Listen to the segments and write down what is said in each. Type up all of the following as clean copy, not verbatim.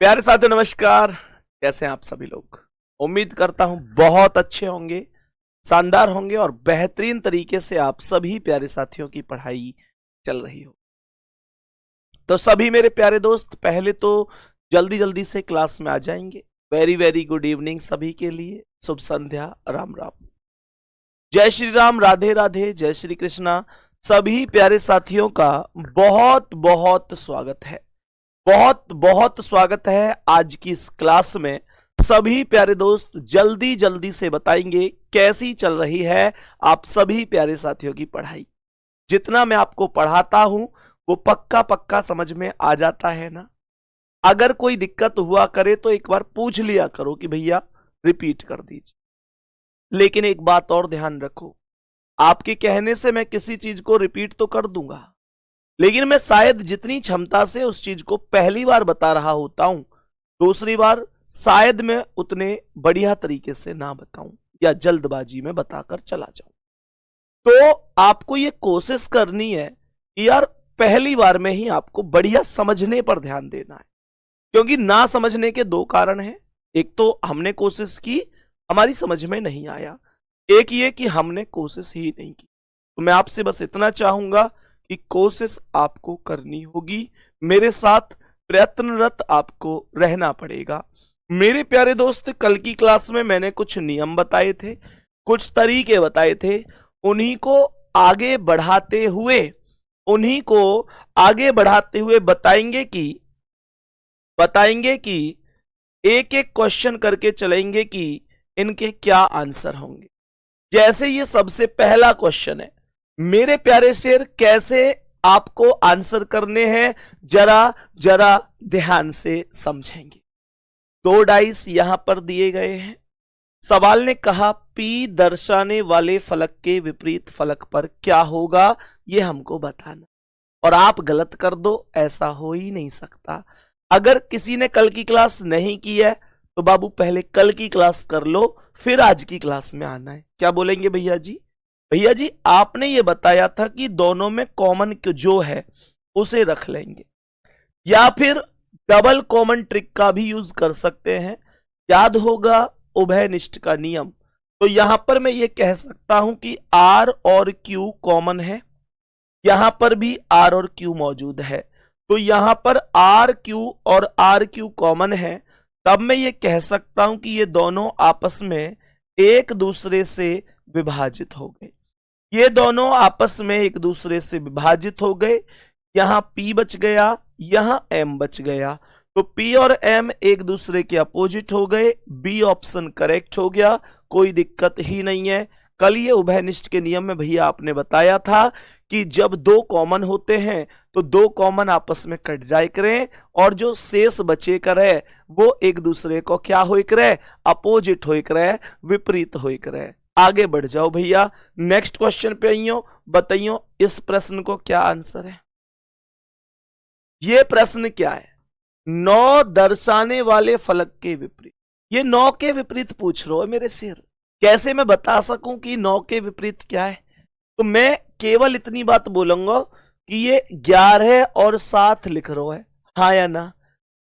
प्यारे साथियों नमस्कार। कैसे हैं आप सभी लोग? उम्मीद करता हूं बहुत अच्छे होंगे, शानदार होंगे और बेहतरीन तरीके से आप सभी प्यारे साथियों की पढ़ाई चल रही हो। तो सभी मेरे प्यारे दोस्त पहले तो जल्दी जल्दी से क्लास में आ जाएंगे। वेरी वेरी गुड इवनिंग सभी के लिए। शुभ संध्या, राम राम, जय श्री राम, राधे राधे, जय श्री कृष्णा। सभी प्यारे साथियों का बहुत बहुत स्वागत है, बहुत बहुत स्वागत है आज की इस क्लास में। सभी प्यारे दोस्त जल्दी जल्दी से बताएंगे कैसी चल रही है आप सभी प्यारे साथियों की पढ़ाई। जितना मैं आपको पढ़ाता हूं वो पक्का पक्का समझ में आ जाता है ना? अगर कोई दिक्कत हुआ करे तो एक बार पूछ लिया करो कि भैया रिपीट कर दीजिए। लेकिन एक बात और ध्यान रखो, आपके कहने से मैं किसी चीज को रिपीट तो कर दूंगा, लेकिन मैं शायद जितनी क्षमता से उस चीज को पहली बार बता रहा होता हूं, दूसरी बार शायद मैं उतने बढ़िया तरीके से ना बताऊं या जल्दबाजी में बताकर चला जाऊं। तो आपको ये कोशिश करनी है कि यार पहली बार में ही आपको बढ़िया समझने पर ध्यान देना है, क्योंकि ना समझने के दो कारण हैं। एक तो हमने कोशिश की, हमारी समझ में नहीं आया। एक ये कि हमने कोशिश ही नहीं की। तो मैं आपसे बस इतना चाहूंगा कि कोशिश आपको करनी होगी, मेरे साथ प्रयत्नरत आपको रहना पड़ेगा। मेरे प्यारे दोस्त, कल की क्लास में मैंने कुछ नियम बताए थे, कुछ तरीके बताए थे, उन्हीं को आगे बढ़ाते हुए बताएंगे कि एक एक क्वेश्चन करके चलेंगे कि इनके क्या आंसर होंगे। जैसे ये सबसे पहला क्वेश्चन है, मेरे प्यारे शेर, कैसे आपको आंसर करने हैं जरा जरा ध्यान से समझेंगे। 2 डाइस यहां पर दिए गए हैं। सवाल ने कहा P दर्शाने वाले फलक के विपरीत फलक पर क्या होगा, यह हमको बताना। और आप गलत कर दो, ऐसा हो ही नहीं सकता। अगर किसी ने कल की क्लास नहीं की है तो बाबू पहले कल की क्लास कर लो, फिर आज की क्लास में आना है। क्या बोलेंगे भैया जी? भैया जी आपने ये बताया था कि दोनों में कॉमन जो है उसे रख लेंगे, या फिर डबल कॉमन ट्रिक का भी यूज कर सकते हैं। याद होगा उभयनिष्ठ का नियम। तो यहां पर मैं ये कह सकता हूं कि R और Q कॉमन है, यहां पर भी R और Q मौजूद है। तो यहां पर RQ और RQ कॉमन है, तब मैं ये कह सकता हूं कि ये दोनों आपस में एक दूसरे से विभाजित हो गए। ये दोनों आपस में एक दूसरे से विभाजित हो गए। यहां P बच गया, यहां M बच गया। तो P और M एक दूसरे के अपोजिट हो गए। बी ऑप्शन करेक्ट हो गया, कोई दिक्कत ही नहीं है। कल ये उभयनिष्ठ के नियम में भैया आपने बताया था कि जब दो कॉमन होते हैं तो दो कॉमन आपस में कट जाए करें, और जो शेष बचे करे वो एक दूसरे को क्या हो करे, अपोजिट हो करे, विपरीत हो करे। आगे बढ़ जाओ भैया, नेक्स्ट क्वेश्चन पे आइयो, बताइयो इस प्रश्न को क्या आंसर है। ये प्रश्न क्या है? 9 दर्शाने वाले फलक के विपरीत। ये 9 के विपरीत पूछ रहे हो मेरे शेर। कैसे मैं बता सकूं कि 9 के विपरीत क्या है? तो मैं केवल इतनी बात बोलूंगा कि ये 11 और 7 लिख रहा है, हाँ या ना?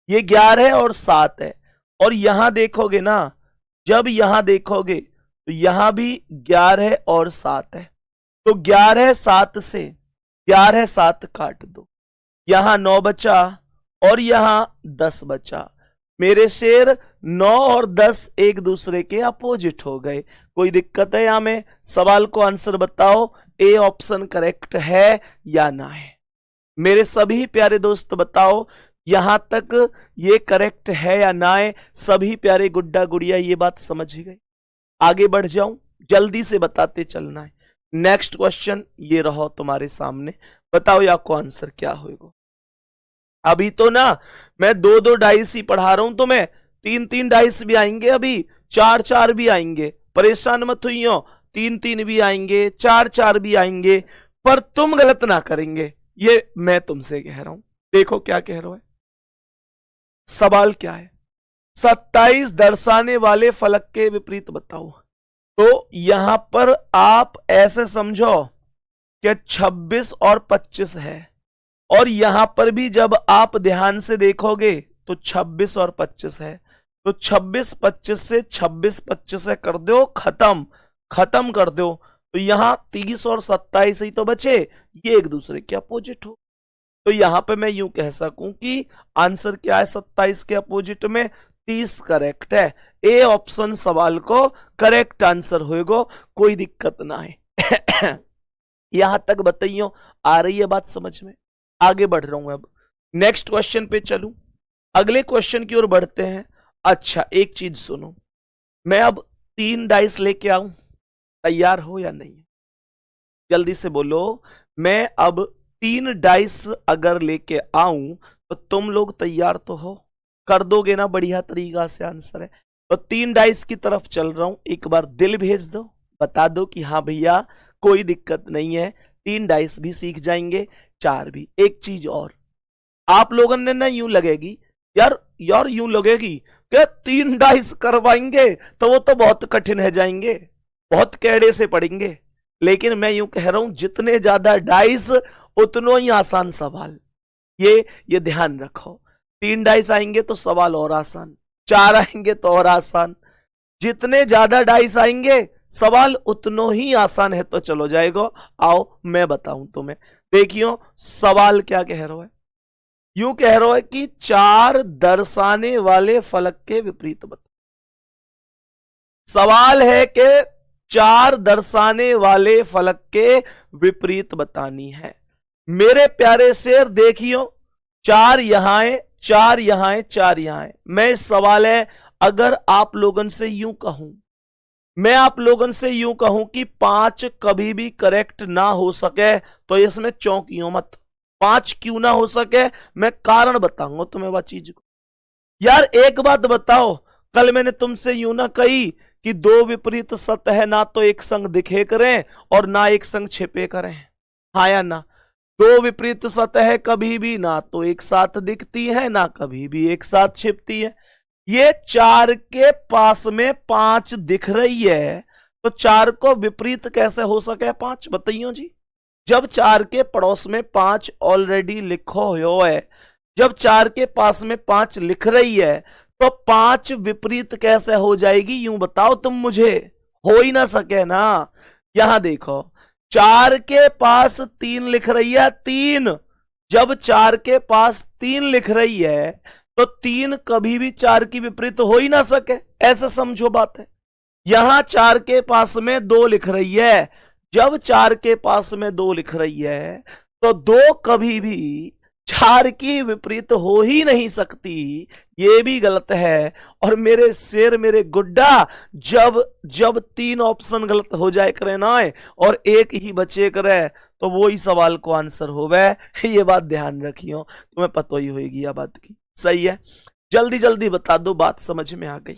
ये 11 और 7 है। और यहां देखोगे ना, जब यहां देखोगे तो यहां भी 11 और 7 है। तो 11 7 से 11 7 काट दो, यहां 9 बचा और यहां 10 बचा। मेरे शेर 9 और 10 एक दूसरे के अपोजिट हो गए। कोई दिक्कत है यहां में? सवाल को आंसर बताओ, ए ऑप्शन करेक्ट है या ना है? मेरे सभी प्यारे दोस्त बताओ, यहां तक ये करेक्ट है या ना है? सभी प्यारे गुड्डा गुड़िया ये बात समझ गए? आगे बढ़ जाऊं, जल्दी से बताते चलना है। नेक्स्ट क्वेश्चन ये रहो तुम्हारे सामने, बताओ या को आंसर क्या होगा। अभी तो ना मैं 2 डाइस ही पढ़ा रहा हूं, तो मैं 3 डाइस भी आएंगे, अभी 4 भी आएंगे। परेशान मत हुइयो, 3 भी आएंगे, 4 भी आएंगे, पर तुम गलत ना करेंगे, ये मैं तुमसे कह रहा हूं। देखो क्या कह रहा है, सवाल क्या है? 27 दर्शाने वाले फलक के विपरीत बताओ। तो यहां पर आप ऐसे समझो कि 26 और 25 है, और यहां पर भी जब आप ध्यान से देखोगे तो 26 और 25 है, तो 26 25 से 26 25 से कर दो खत्म, खत्म कर दो, तो यहां 30 और 27 ही तो बचे, ये एक दूसरे के अपोजिट हो। तो यहां पे मैं यूं कह सकूं कि आंसर क्या है 27 के अपोजिट में, 30 करेक्ट है। ए ऑप्शन सवाल को करेक्ट आंसर होएगा, कोई दिक्कत ना है। यहां तक बताइयो, आ रही है बात समझ में? आगे बढ़ रहा हूं, अब नेक्स्ट क्वेश्चन पे चलूं, अगले क्वेश्चन की ओर बढ़ते हैं। अच्छा एक चीज सुनो, मैं अब 3 डाइस लेके आऊं, तैयार हो या नहीं? जल्दी से बोलो। मैं अब 3 डाइस अगर लेके आऊं तो तुम लोग तैयार तो हो, कर दोगे ना बढ़िया तरीका से आंसर है? तो 3 डाइस की तरफ चल रहा हूं, एक बार दिल भेज दो, बता दो कि हाँ भैया कोई दिक्कत नहीं है, 3 डाइस भी सीख जाएंगे, 4 भी। एक चीज और, आप लोगों ने ना यूं लगेगी यार, यूं लगेगी क्या 3 डाइस करवाएंगे तो वो तो बहुत कठिन है जाएंगे, बहुत कैड़े से पड़ेंगे। लेकिन मैं यूं कह रहा हूं जितने ज्यादा डाइस उतनो ही आसान सवाल, ये ध्यान रखो। 3 डाइस आएंगे तो सवाल और आसान, 4 आएंगे तो और आसान, जितने ज्यादा डाइस आएंगे सवाल उतनो ही आसान है। तो चलो जाएगा, आओ मैं बताऊं तुम्हें। देखियो सवाल क्या कह रहा है, यूं कह रहा है कि 4 दर्शाने वाले फलक के विपरीत बता। सवाल है कि 4 दर्शाने वाले फलक के विपरीत बतानी है। मेरे प्यारे शेर देखियो, 4 यहां है, 4 यहां है, 4 यहां है। मैं इस सवाल है, अगर आप लोगों से यूं कहूं, मैं आप लोगों से यूं कहूं कि 5 कभी भी करेक्ट ना हो सके तो इसमें चौंकियों मत। 5 क्यों ना हो सके, मैं कारण बताऊंगा तुम्हें वह चीज को। यार एक बात बताओ, कल मैंने तुमसे यूं ना कही कि 2 विपरीत सतह ना तो एक संग दिखे करें और ना एक संग छिपे करें, हाँ या ना? 2 विपरीत सतह कभी भी ना तो एक साथ दिखती है ना कभी भी एक साथ छिपती है। ये 4 के पास में 5 दिख रही है, तो 4 को विपरीत कैसे हो सके 5, बताइयो जी। जब 4 के पड़ोस में 5 ऑलरेडी लिखो हो है, जब 4 के पास में 5 लिख रही है, तो 5 विपरीत कैसे हो जाएगी, यूं बताओ तुम मुझे, हो ही ना सके ना। यहां देखो 4 के पास 3 लिख रही है, 3, जब 4 के पास 3 लिख रही है तो 3 कभी भी 4 की विपरीत हो ही ना सके, ऐसा समझो बात है। यहां 4 के पास में 2 लिख रही है, जब 4 के पास में 2 लिख रही है तो 2 कभी भी 4 की विपरीत हो ही नहीं सकती, ये भी गलत है। और मेरे शेर मेरे गुड्डा, जब जब 3 ऑप्शन गलत हो जाए करे ना और एक ही बचे करे तो वो ही सवाल को आंसर होवे, ये बात ध्यान रखियो, तुम्हें पता ही होगी यह बात की। सही है, जल्दी जल्दी बता दो, बात समझ में आ गई?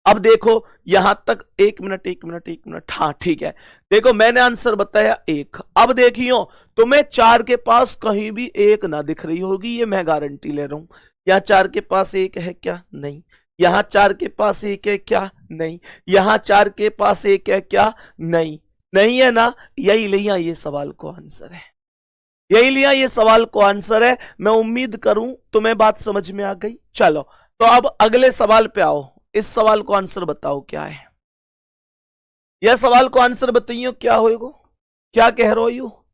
अब देखो यहां तक, 1 मिनट 1 मिनट 1 मिनट, हाँ ठीक है। देखो मैंने आंसर बताया 1, अब देखियो तुम्हें 4 के पास कहीं भी 1 ना दिख रही होगी, ये मैं गारंटी ले रहा हूं। यहाँ 4 के पास 1 है क्या? नहीं। यहाँ 4 के पास 1 है क्या? नहीं। यहाँ 4 के पास 1 है क्या? नहीं। नहीं है ना? यही लिया ये सवाल को आंसर है, यही लिया ये सवाल को आंसर है। मैं उम्मीद करूं तुम्हें बात समझ में आ गई। चलो तो अब अगले सवाल पे आओ, इस सवाल को आंसर बताओ क्या है। यह सवाल को आंसर बताइयो क्या होएगा, क्या कह रहे हो?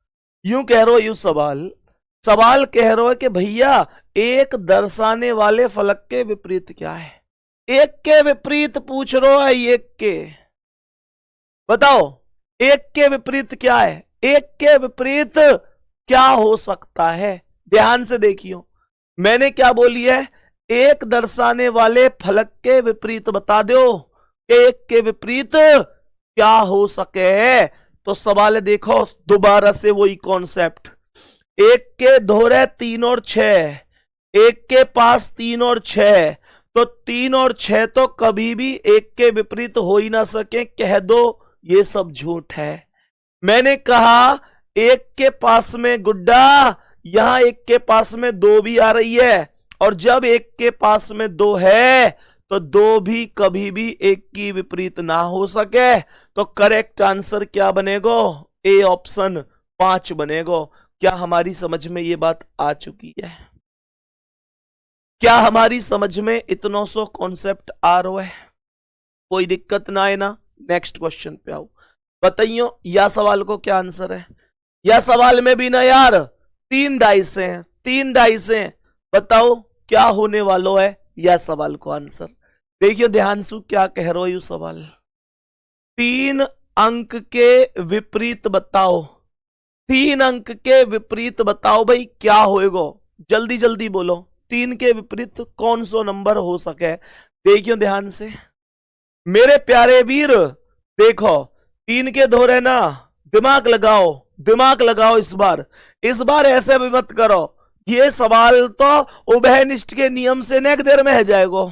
यूं कह रहे हो, यूं सवाल कह रहे हो कि भैया एक दर्शाने वाले फलक के विपरीत क्या है। एक के विपरीत पूछ रहे हो, एक के बताओ, एक के विपरीत क्या है, एक के विपरीत क्या हो सकता है? ध्यान से देखियो, मैंने क्या बोली है, एक दर्शाने वाले फलक के विपरीत बता दो, एक के विपरीत क्या हो सके। तो सवाल देखो दोबारा से वही कॉन्सेप्ट, एक के दोहरे 3 और 6, एक के पास 3 और 6, तो 3 और 6 तो कभी भी एक के विपरीत हो ही ना सके, कह दो ये सब झूठ है। मैंने कहा एक के पास में गुड्डा, यहां एक के पास में 2 भी आ रही है, और जब एक के पास में 2 है तो 2 भी कभी भी एक की विपरीत ना हो सके। तो करेक्ट आंसर क्या बनेगा? ए ऑप्शन 5 बनेगा। क्या हमारी समझ में ये बात आ चुकी है? क्या हमारी समझ में इतनों सो कॉन्सेप्ट आ रहा है? कोई दिक्कत ना है ना? नेक्स्ट क्वेश्चन पे आओ, बताइयो या सवाल को क्या आंसर है? या सवाल में भी ना यार 3 डाइस हैं, 3 डाइस हैं, बताओ क्या होने वाला है या सवाल को आंसर? देखियो ध्यान से क्या कह रहा यू सवाल, 3 अंक के विपरीत बताओ, 3 अंक के विपरीत बताओ भाई क्या होएगा? जल्दी जल्दी बोलो, 3 के विपरीत कौन सा नंबर हो सके? देखियो ध्यान से मेरे प्यारे वीर, देखो 3 के दोहरे ना, दिमाग लगाओ, दिमाग लगाओ। इस बार ऐसे भी मत करो, ये सवाल तो उभयनिष्ठ के नियम से नेक देर में है जाएगा।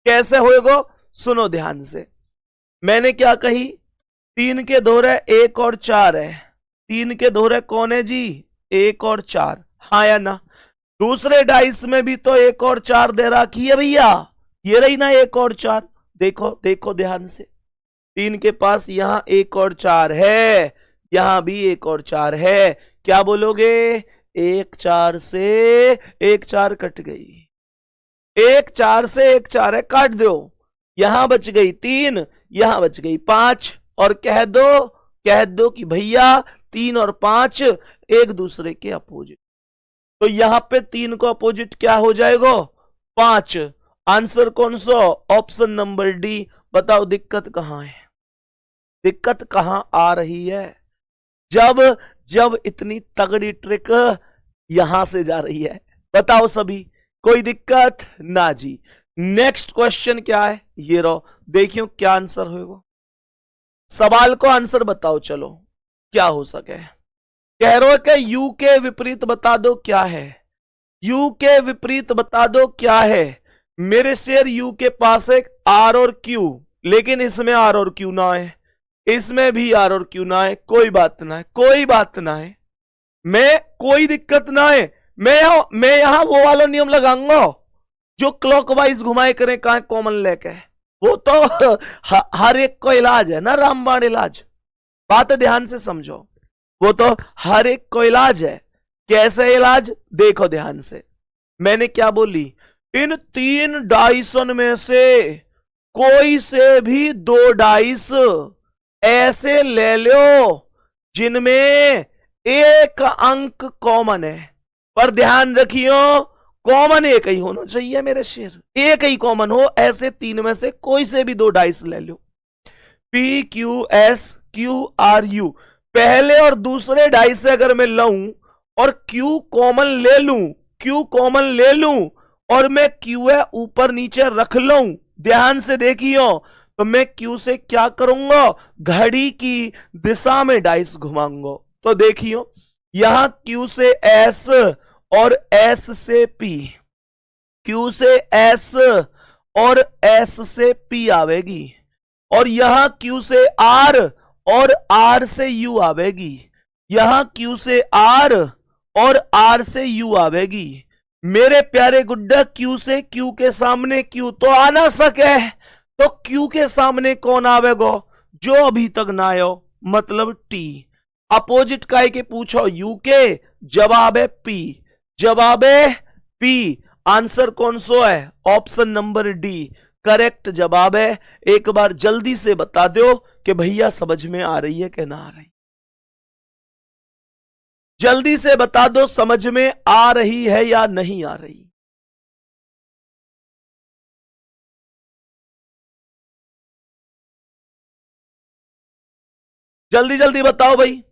कैसे होएगा? सुनो ध्यान से, मैंने क्या कही, 3 के दोहरे 1 और 4 है। 3 के दोहरे कौन है जी? 1 और 4, हाँ या ना? दूसरे डाइस में भी तो 1 और 4 दे रखी है भैया, ये रही ना 1 और 4। देखो देखो ध्यान से, 3 के पास यहां 1 और 4 है, यहां भी 1 और 4 है। क्या बोलोगे? 1 4 से 1 4 कट गई, 1 4 से 1 4 है, काट दो, यहां बच गई 3, यहां बच गई 5, और कह दो कि भैया 3 और 5 एक दूसरे के अपोजिट। तो यहां पे 3 को अपोजिट क्या हो जाएगा? 5। आंसर कौन सा? Option number D. बताओ दिक्कत कहां है? दिक्कत कहां आ रही है? जब इतनी तगड़ी ट्रिक यहां से जा रही है, बताओ सभी, कोई दिक्कत ना जी। नेक्स्ट क्वेश्चन क्या है? ये रो, देखियो क्या आंसर होगा। सवाल को आंसर बताओ, चलो क्या हो सके। कह रहे हो कि यू के विपरीत बता दो क्या है, यू के विपरीत बता दो क्या है। मेरे शेर यू के पास एक आर और क्यू, लेकिन इसमें आर और क्यू ना है, इसमें भी आर और क्यू ना है। कोई बात ना है, कोई बात ना है, मैं कोई दिक्कत ना है। मैं यहां वो वाला नियम लगाऊंगा जो क्लॉकवाइज घुमाए करें, कहां कॉमन लेके, वो तो हर एक को इलाज है ना, रामबाण इलाज। बात ध्यान से समझो, वो तो हर एक को इलाज है। कैसे इलाज? देखो ध्यान से, मैंने क्या बोली, इन 3 डाइसन में से कोई से भी 2 डाइस ऐसे ले लो जिनमें एक अंक कॉमन है। पर ध्यान रखियो, कॉमन एक ही होना चाहिए मेरे शेर, एक ही कॉमन हो। ऐसे 3 में से कोई से भी 2 डाइस ले लो, P Q S Q R U. पहले और दूसरे डाइस से अगर मैं लऊं और क्यू कॉमन ले लूं, क्यू कॉमन ले लूं और मैं क्यू है ऊपर नीचे रख लूं, ध्यान से देखियो, तो मैं क्यू से क्या करूंगा? घड़ी की दिशा में डाइस घुमाऊंगा। तो देखियो, यहां क्यू से एस और एस से पी, क्यू से एस और एस से पी आवेगी, और यहां क्यू से आर और आर से यू आवेगी, यहां क्यू से आर और आर से यू आवेगी। मेरे प्यारे गुड्डा, क्यू से क्यू के सामने क्यू तो आ ना सके, तो क्यू के सामने कौन आवेगा? जो अभी तक ना आयो, मतलब टी। अपोजिट काय के पूछो, यू के, जवाब है पी, जवाब है पी। आंसर कौन सा है? ऑप्शन नंबर डी करेक्ट जवाब है। एक बार जल्दी से बता दो कि भैया समझ में आ रही है कि ना आ रही, जल्दी से बता दो, समझ में आ रही है या नहीं आ रही। जल्दी जल्दी बताओ भाई,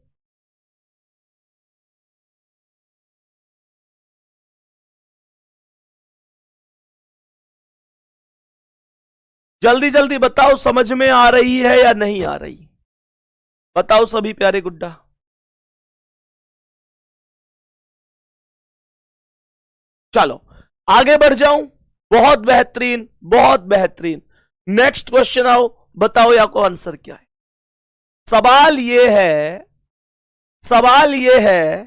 जल्दी जल्दी बताओ, समझ में आ रही है या नहीं आ रही? बताओ सभी प्यारे गुड्डा। चलो आगे बढ़ जाऊं, बहुत बेहतरीन, बहुत बेहतरीन। नेक्स्ट क्वेश्चन आओ, बताओ या को आंसर क्या है। सवाल यह है, सवाल यह है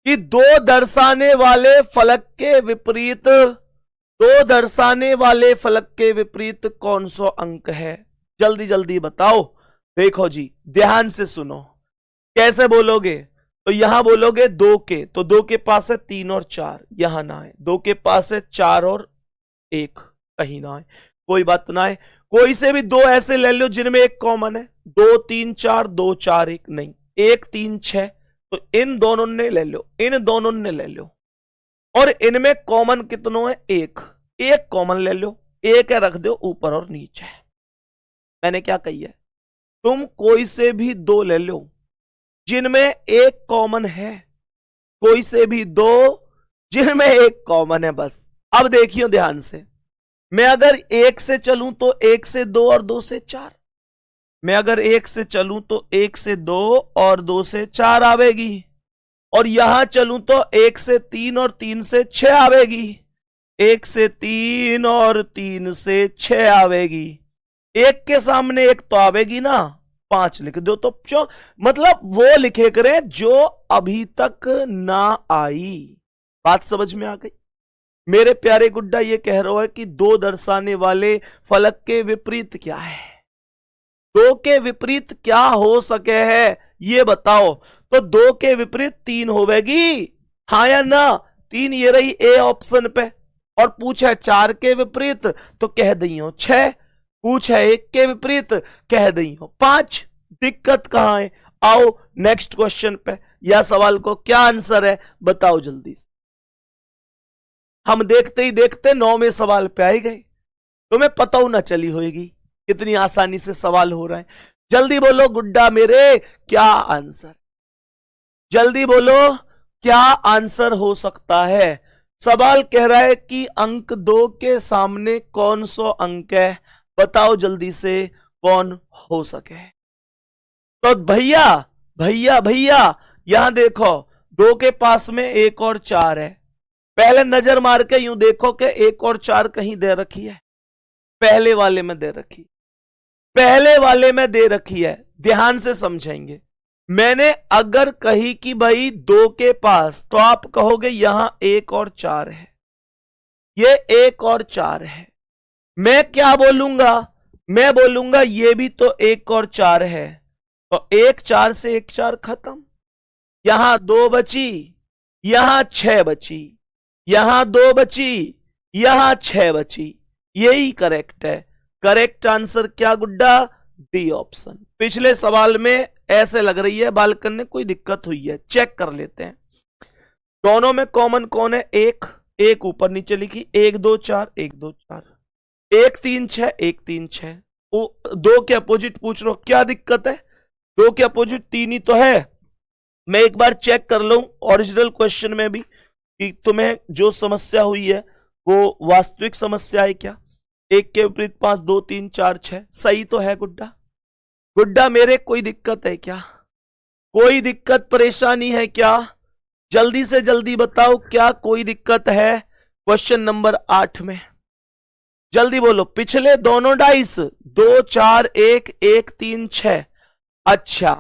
कि 2 दर्शाने वाले फलक के विपरीत, 2 दर्शाने वाले फलक के विपरीत कौन सा अंक है? जल्दी जल्दी बताओ। देखो जी ध्यान से सुनो, कैसे बोलोगे? तो यहां बोलोगे 2 के, तो 2 के पास है 3 और 4, यहां ना है। 2 के पास है 4 और 1, कहीं ना है, कोई बात ना है। कोई से भी 2 ऐसे ले लो जिनमें एक कॉमन है, 2 3 4, 2 4 1, नहीं 1 3 6, तो इन दोनों ने ले लो, इन दोनों ने ले लो, और इनमें कॉमन कितनों है? एक कॉमन ले लो, एक है रख दो ऊपर और नीचे। मैंने क्या कही है? तुम कोई से भी 2 ले लो जिनमें एक कॉमन है, कोई से भी 2 जिनमें एक कॉमन है, बस। अब देखियो ध्यान से, मैं अगर 1 से चलूं तो 1 से 2 और 2 से 4, मैं अगर 1 से चलूं तो 1 से 2 और 2 से 4 आवेगी, और यहां चलूं तो 1 से 3 और 3 से 6 आवेगी, 1 से 3 और 3 से 6 आवेगी। एक के सामने एक तो आवेगी ना, 5 लिख दो, तो जो मतलब वो लिखे करें जो अभी तक ना आई। बात समझ में आ गई? मेरे प्यारे गुड्डा ये कह रहा है कि 2 दर्शाने वाले फलक के विपरीत क्या है? 2 के विपरीत क्या हो सके है ये बताओ। तो 2 के विपरीत 3 होगी, हाँ या ना? 3 ये रही ए ऑप्शन पे, और पूछे 4 के विपरीत तो कह दी हो 6, पूछे 1 के विपरीत कह दी हो 5। दिक्कत कहां है? आओ नेक्स्ट क्वेश्चन पे, या सवाल को क्या आंसर है बताओ जल्दी से। हम देखते ही देखते 9वें सवाल पे आ गए, तुम्हें पता हो ना चली होगी कितनी आसानी से सवाल हो रहा है। जल्दी बोलो गुड्डा मेरे, क्या आंसर? जल्दी बोलो क्या आंसर हो सकता है? सवाल कह रहा है कि अंक 2 के सामने कौन सा अंक है, बताओ जल्दी से कौन हो सके। तो भैया भैया भैया यहां देखो, 2 के पास में 1 और 4 है। पहले नजर मार के यूं देखो कि 1 और 4 कहीं दे रखी है, पहले वाले में दे रखी, पहले वाले में दे रखी है। ध्यान से समझेंगे। मैंने अगर कही कि भाई 2 के पास, तो आप कहोगे यहां 1 और 4 है, ये 1 और 4 है। मैं क्या बोलूंगा? मैं बोलूंगा ये भी तो 1 और 4 है, तो 1 4 से 1 4 खत्म, यहां 2 बची, यहां 6 बची, यहां 2 बची, यहां 6 बची। यही करेक्ट है। करेक्ट आंसर क्या गुड्डा? D option. पिछले सवाल में ऐसे लग रही है बालकन ने कोई दिक्कत हुई है, चेक कर लेते हैं। दोनों में कॉमन कौन है? 1 ऊपर नीचे लिखी, 1 2 4, 1 2 4, 1 3 6, 1 3 6। 2 के अपोजिट पूछ रहा हूं, क्या दिक्कत है? 2 के अपोजिट 3 ही तो है। मैं एक बार चेक कर लूं ओरिजिनल क्वेश्चन में भी कि तुम्हें जो समस्या हुई है वो वास्तविक समस्या है क्या। 1 के विपरीत 5, 2 3 4 6 सही तो है गुड्डा? गुड्डा मेरे कोई दिक्कत है क्या? कोई दिक्कत परेशानी है क्या? जल्दी से जल्दी बताओ, क्या कोई दिक्कत है क्वेश्चन नंबर 8 में? जल्दी बोलो। पिछले दोनों डाइस 2 4 1 1 3 6। अच्छा,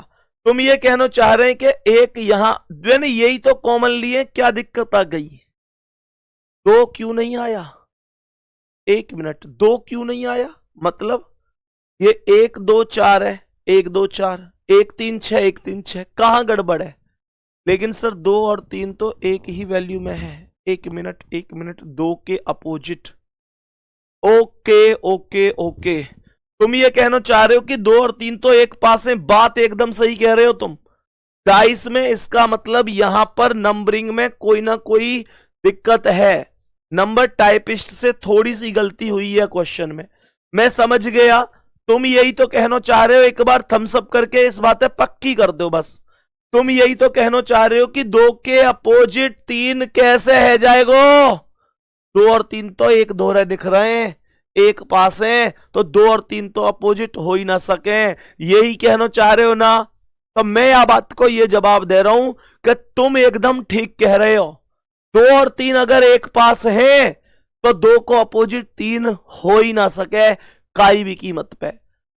तुम ये कहना चाह रहे हैं कि एक यहां, मैंने यही तो कॉमन लिए, क्या दिक्कत आ गई? 2 क्यों नहीं आया? 1 मिनट, 2 क्यों नहीं आया? मतलब ये 1 2 4 है, 1 2 4, 1 3 6, 1 3 6, कहां गड़बड़ है? लेकिन सर 2 और 3 तो एक ही वैल्यू में है। 1 मिनट 1 मिनट, 2 के अपोजिट। ओके ओके ओके, तुम ये कहना चाह रहे हो कि 2 और 3 तो एक पास है। बात एकदम सही कह रहे हो तुम। डाइस में इसका मतलब यहां पर नंबरिंग में कोई ना कोई दिक्कत है, नंबर टाइपिस्ट से थोड़ी सी गलती हुई है क्वेश्चन में। मैं समझ गया, तुम यही तो कहना चाह रहे हो। एक बार थम्स अप करके इस बातें पक्की कर दो बस। तुम यही तो कहना चाह रहे हो कि 2 के अपोजिट 3 कैसे है जाएगा? 2 और 3 तो एक दोहरे दिख रहे हैं, एक पास है, तो 2 और 3 तो अपोजिट हो ही ना सके। यही कहना चाह रहे हो ना? तो मैं या बात को ये जवाब दे रहा हूं कि तुम एकदम ठीक कह रहे हो। 2 और 3 अगर एक पास है तो 2 को अपोजिट 3 हो ही ना सके काई भी कीमत पे।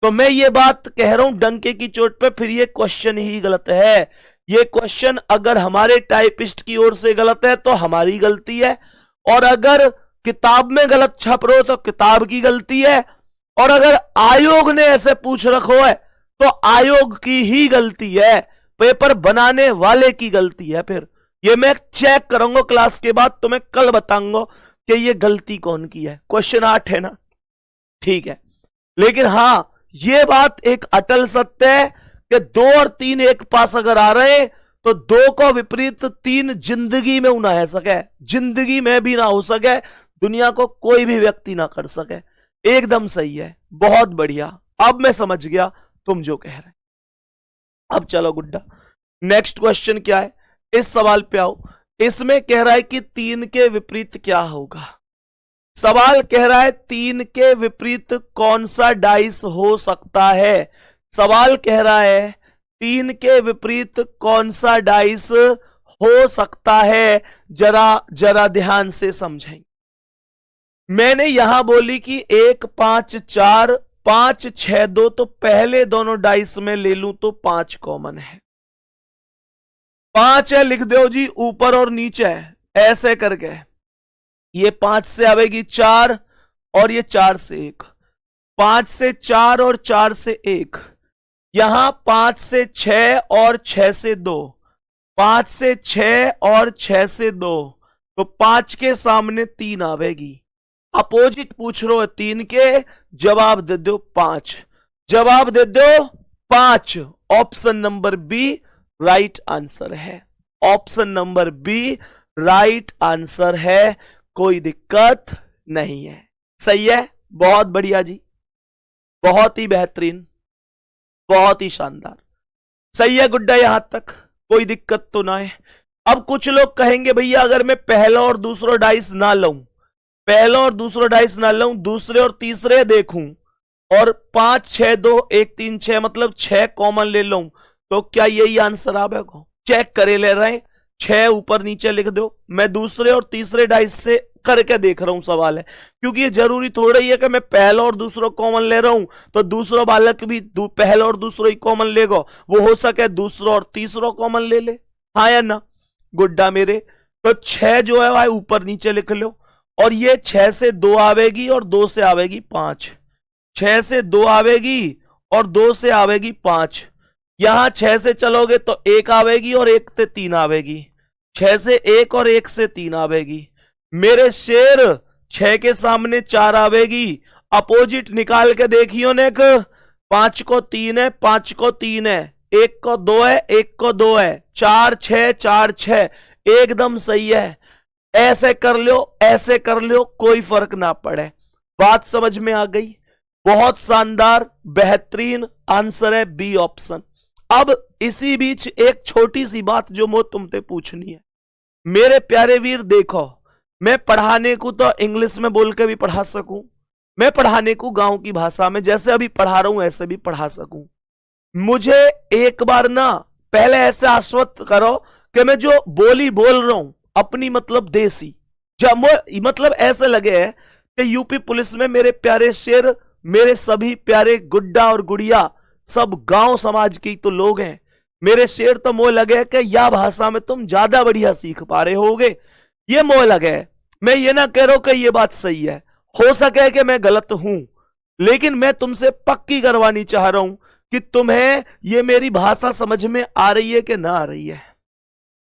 तो मैं ये बात कह रहा हूं डंके की चोट पे, फिर ये क्वेश्चन ही गलत है। ये क्वेश्चन अगर हमारे टाइपिस्ट की ओर से गलत है तो हमारी गलती है, और अगर किताब में गलत छप रहे हो तो किताब की गलती है, और अगर आयोग ने ऐसे पूछ रखो है तो आयोग की ही गलती है। पेपर बनाने वाले की गलती है। फिर ये मैं चेक करूंगा क्लास के बाद, तो मैं कल बताऊंगा कि ये गलती कौन की है। क्वेश्चन 8 है ना, ठीक है। लेकिन हां, ये बात एक अटल सत्य है कि 2 और 3 एक पास अगर आ रहे हैं तो 2 को विपरीत 3 जिंदगी में ना है सके, जिंदगी में भी ना हो सके, दुनिया को कोई भी व्यक्ति ना कर सके। एकदम सही है, बहुत बढ़िया। अब मैं समझ गया तुम जो कह रहे। अब चलो गुड्डा, नेक्स्ट क्वेश्चन क्या है, इस सवाल पे आओ। इसमें कह रहा है कि 3 के विपरीत क्या होगा। सवाल कह रहा है 3 के विपरीत कौन सा डाइस हो सकता है। सवाल कह रहा है 3 के विपरीत कौन सा डाइस हो सकता है। जरा जरा ध्यान से समझें। मैंने यहां बोली कि 1 5 4 5 6 2, तो पहले दोनों डाइस में ले लूं तो 5 कॉमन है। 5 है, लिख दो जी, ऊपर और नीचे है, ऐसे करके। ये 5 से आवेगी 4 और ये 4 से 1, 5 से 4 और 4 से 1, यहां 5 से 6 और 6 से 2, 5 से 6 और 6 से 2, तो 5 के सामने 3 आवेगी। अपोजिट पूछ रहे हो 3 के, जवाब दे दो 5, जवाब दे दो 5। Option number B right answer है। Option number B right answer है, कोई दिक्कत नहीं है। सही है, बहुत बढ़िया जी, बहुत ही बेहतरीन, बहुत ही शानदार। सही है गुड्डा, यहां तक कोई दिक्कत तो ना है। अब कुछ लोग कहेंगे भैया अगर मैं पहला और दूसरा डाइस ना लूं, पहला और दूसरा डाइस ना लूं, दूसरे और तीसरे देखूं और 5 6 2 1 3 6 मतलब 6 कॉमन ले लूं, तो क्या यही आंसर आवेगा? चेक करे ले रहे हैं, 6 ऊपर नीचे लिख दो। मैं दूसरे और तीसरे डाइस से करके देख रहा हूं सवाल है, क्योंकि ये जरूरी थोड़ा ही है कि मैं पहला और दूसरा कॉमन ले रहा हूं तो दूसरा बालक भी पहला और दूसरा ही कॉमन लेगा, वो हो सके दूसरा और तीसरा कॉमन ले ले। हाँ या ना गुड्डा मेरे? तो 6 जो है वह ऊपर नीचे लिख लो, और ये 6 से 2 आवेगी और 2 से आवेगी 5, 6 से 2 आवेगी और 2 से आवेगी 5। यहां 6 से चलोगे तो 1 आवेगी और 1 से 3 आवेगी, 6 से 1 और 1 से 3 आवेगी। मेरे शेर 6 के सामने 4 आवेगी। अपोजिट निकाल के देखियो ने, 5 को 3 है, 5 को 3 है, 1 को 2 है, 1 को 2 है, 4 6 4 6, एकदम सही है। ऐसे कर लो, ऐसे कर लो, कोई फर्क ना पड़े। बात समझ में आ गई? बहुत शानदार, बेहतरीन आंसर है बी ऑप्शन। अब इसी बीच एक छोटी सी बात जो मैं तुमसे पूछनी है, मेरे प्यारे वीर देखो, मैं पढ़ाने को तो इंग्लिश में बोल के भी पढ़ा सकूं, मैं पढ़ाने को गांव की भाषा में जैसे अभी पढ़ा रहा हूं ऐसे भी पढ़ा सकूं। मुझे एक बार ना पहले ऐसे आश्वस्त करो कि मैं जो बोली बोल रहा हूं अपनी मतलब देसी, जब मतलब ऐसे लगे है कि यूपी पुलिस में मेरे प्यारे शेर, मेरे सभी प्यारे गुड्डा और गुड़िया सब गांव समाज के तो लोग हैं। मेरे शेर तो मोह लगे कि यह भाषा में तुम ज्यादा बढ़िया सीख पा रहे होगे, ये मोह लगे। मैं ये ना कह रहा हूं कि ये बात सही है, हो सके कि मैं गलत हूं, लेकिन मैं तुमसे पक्की करवानी चाह रहा हूं कि तुम्हें ये मेरी भाषा समझ में आ रही है कि ना आ रही है,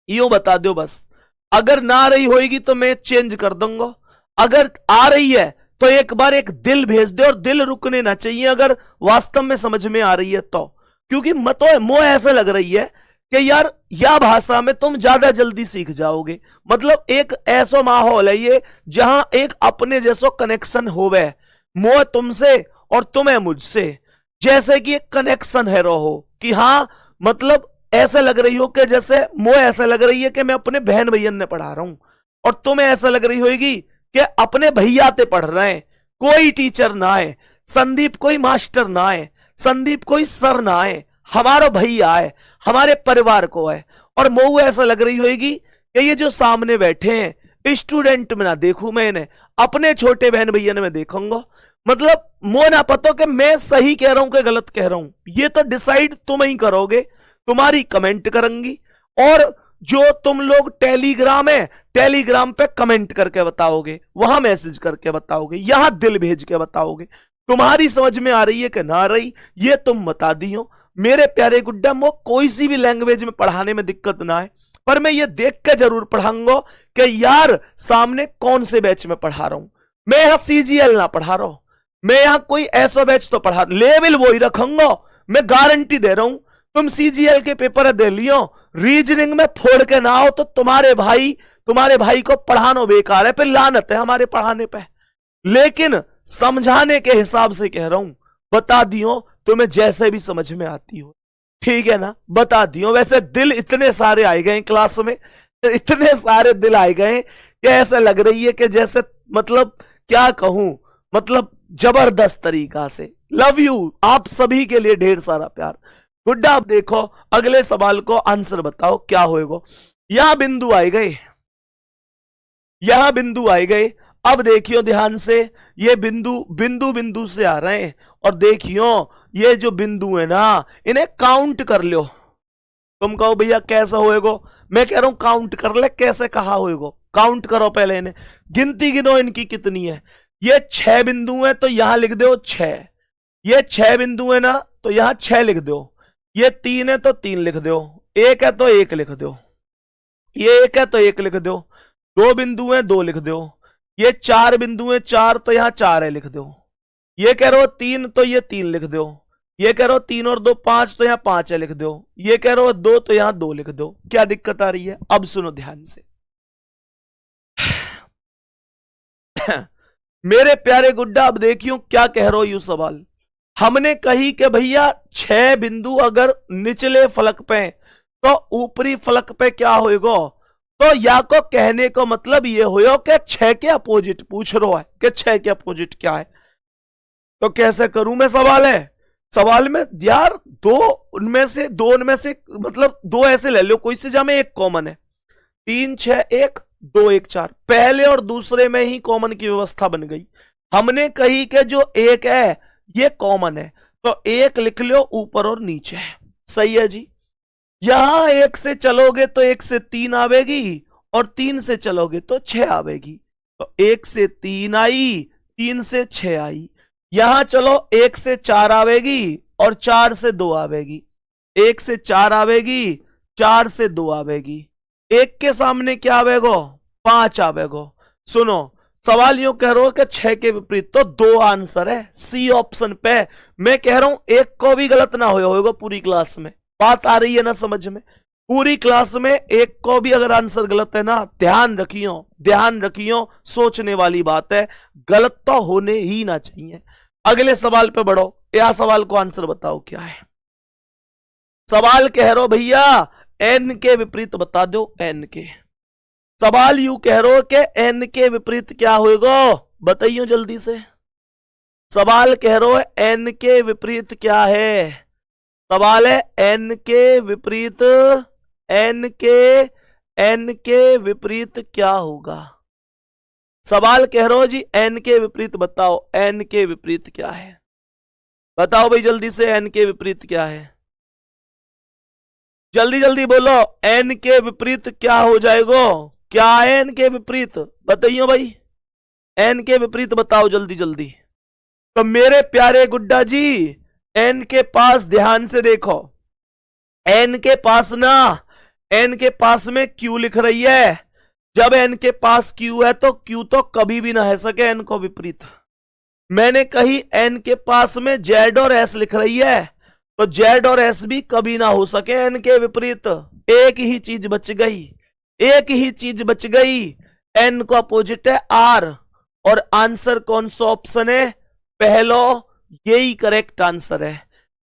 यूं बता दो बस। अगर ना आ रही होगी तो मैं चेंज कर दूंगा, अगर आ रही है तो एक बार एक दिल भेज दे, और दिल रुकने ना चाहिए अगर वास्तव में समझ में आ रही है तो, क्योंकि मोह ऐसा लग रही है कि यार यह भाषा में तुम ज्यादा जल्दी सीख जाओगे। मतलब एक ऐसा माहौल है ये जहां एक अपने जैसा कनेक्शन होवे, मोह तुमसे और तुम्हें मुझसे, जैसे कि एक कनेक्शन है रहो कि हाँ, मतलब ऐसा लग रही हो कि जैसे मोह ऐसा लग रही है कि मैं अपने बहन भैया ने पढ़ा रहा हूं, और तुम्हें ऐसा लग रही होगी कि अपने भैया ते पढ़ रहे हैं, कोई टीचर ना आए, संदीप कोई मास्टर ना आए, संदीप कोई सर ना आए, हमारा भैया आए, हमारे परिवार को है। और मोह ऐसा लग रही होगी कि ये जो सामने बैठे हैं स्टूडेंट में ना देखूं, मैं इन्हें अपने छोटे बहन भैया ने मैं देखूंगा। मतलब मोह ना पता कि मैं सही कह रहा हूं कि गलत कह रहा हूं, ये तो डिसाइड तुम ही करोगे, तुम्हारी कमेंट करेंगी। और जो तुम लोग टेलीग्राम है, टेलीग्राम पे कमेंट करके बताओगे, वहां मैसेज करके बताओगे, यहां दिल भेज के बताओगे। तुम्हारी समझ में आ रही है कि ना आ रही, ये तुम बता दियो। मेरे प्यारे गुड्डा, मो कोई सी भी लैंग्वेज में पढ़ाने में दिक्कत ना है, पर मैं ये देख के जरूर पढ़ाऊंगा कि यार सामने कौन से बैच में पढ़ा रहा हूं। मैं यहां सीजीएल ना पढ़ा रहा हूं, मैं यहां कोई ऐसा बैच तो पढ़ा, लेवल वो ही रखूंगा। मैं गारंटी दे रहा हूं, तुम सीजीएल के पेपर दे लियो, रीजनिंग में फोड़ के ना आओ तो तुम्हारे भाई को पढ़ाना बेकार है, फिर लानत है हमारे पढ़ाने पे। लेकिन समझाने के हिसाब से कह रहा हूं, बता दियो तुम्हें जैसे भी समझ में आती हो, ठीक है ना, बता दियो। वैसे दिल इतने सारे आए गए क्लास में, इतने सारे दिल आए गए कि ऐसा लग रही है कि जैसे मतलब क्या कहूं, मतलब जबरदस्त तरीका से। लव यू, आप सभी के लिए ढेर सारा प्यार। गुड्डा अब देखो अगले सवाल को आंसर बताओ क्या होएगा। यहां बिंदु आए गए, यहां बिंदु आए गए। अब देखियो ध्यान से, ये बिंदु से आ रहे हैं, और देखियो ये जो बिंदु है ना, इन्हें काउंट कर लो। तुम कहो भैया कैसा होएगा, मैं कह रहा हूं काउंट कर ले, कैसे कहा होएगा, काउंट करो पहले इन्हें, गिनती गिनो इनकी कितनी है। ये 6 बिंदु है तो यहां लिख दो 6, ये 6 बिंदु है ना तो यहां 6 लिख दो, ये 3 है तो 3 लिख दो, 1 है तो 1 लिख दो, ये 1 है तो 1 लिख दो, 2 बिंदु है 2 लिख दो, ये 4 बिंदु है 4 तो यहां 4 है लिख दो, ये कह रहे हो 3 तो ये 3 लिख दो, ये कह रहे हो 3 और 2 5 तो यहां 5 है लिख दो, ये कह रहे हो 2 तो यहां 2 लिख दो। क्या दिक्कत आ रही है? अब सुनो ध्यान से मेरे प्यारे गुड्डा, अब देखियो क्या कह रहे हो यू सवाल। हमने कही कि भैया 6 बिंदु अगर निचले फलक पे तो ऊपरी फलक पे क्या होएगा, तो या को कहने को मतलब ये हो कि 6 के अपोजिट पूछ रहा है कि 6 के अपोजिट क्या है। तो कैसे करूं मैं सवाल में यार दो उनमें से मतलब 2 ऐसे ले लो कोई से, जहां एक कॉमन है, 3 6 1 2 1 4, पहले और दूसरे में ही कॉमन की व्यवस्था बन गई। हमने कही कि जो 1 है ये कॉमन है, तो 1 लिख लो ऊपर और नीचे, सही है जी। यहां 1 से चलोगे तो 1 से 3 आवेगी, और 3 से चलोगे तो 6 आवेगी, तो 1 से 3 आई, 3 से 6 आई। यहां चलो 1 से 4 आवेगी और 4 से 2 आवेगी, 1 से 4 आवेगी, 4 से 2 आवेगी, 1 के सामने क्या आवेगो 5 आवेगो। सुनो सवाल यूं कह रहा हूं कि 6 के विपरीत, तो 2 आंसर है सी ऑप्शन पे। मैं कह रहा हूं 1 को भी गलत ना होगा पूरी क्लास में, बात आ रही है ना समझ में, पूरी क्लास में 1 को भी अगर आंसर गलत है ना, ध्यान रखियो, सोचने वाली बात है, गलत तो होने ही ना चाहिए। अगले सवाल पे बढ़ो, या सवाल को आंसर बताओ क्या है। सवाल कह रहे हो भैया एन के विपरीत बता दो, एन के। सवाल यू कह रहे हो कि एन के विपरीत क्या होगा, बताइयो जल्दी से। सवाल कह रहे हो एन के विपरीत क्या है, सवाल है एन के विपरीत, एन के विपरीत क्या होगा। सवाल कह रहे हो जी एन के विपरीत बताओ, एन के विपरीत क्या है, बताओ भाई जल्दी से, एन के विपरीत क्या है, जल्दी जल्दी बोलो, एन के विपरीत क्या हो जाएगा, क्या है एन के विपरीत, बताइयो भाई, एन के विपरीत बताओ जल्दी जल्दी। तो मेरे प्यारे गुड्डा जी एन के पास ध्यान से देखो, एन के पास ना, एन के पास में क्यू लिख रही है, जब एन के पास क्यू है तो क्यू तो कभी भी ना है सके एन को विपरीत। मैंने कही एन के पास में जेड और एस लिख रही है, तो जेड और एस भी कभी ना हो सके एन के विपरीत। एक ही चीज बच गई, एन को अपोजिट है आर, और आंसर कौन सा ऑप्शन है, पहलो, यही करेक्ट आंसर है,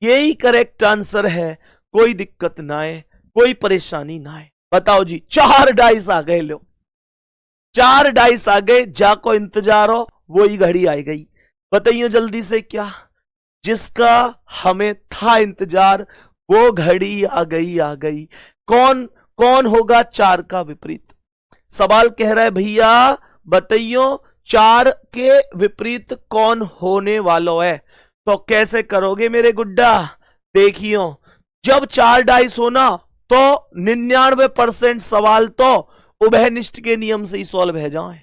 यही करेक्ट आंसर है, कोई दिक्कत ना है, कोई परेशानी ना है। बताओ जी 4 डाइस आ गए, लो 4 डाइस आ गए, जाको इंतजार हो वो ही घड़ी आ गई। बताइए जल्दी से, क्या जिसका हमें था इंतजार वो घड़ी आ गई। कौन होगा 4 का विपरीत। सवाल कह रहा है भैया बताइयो 4 के विपरीत कौन होने वाला है, तो कैसे करोगे मेरे गुड्डा। देखियो जब 4 डाइस होना तो 99% सवाल तो उभयनिष्ठ के नियम से ही सॉल्व है जाए।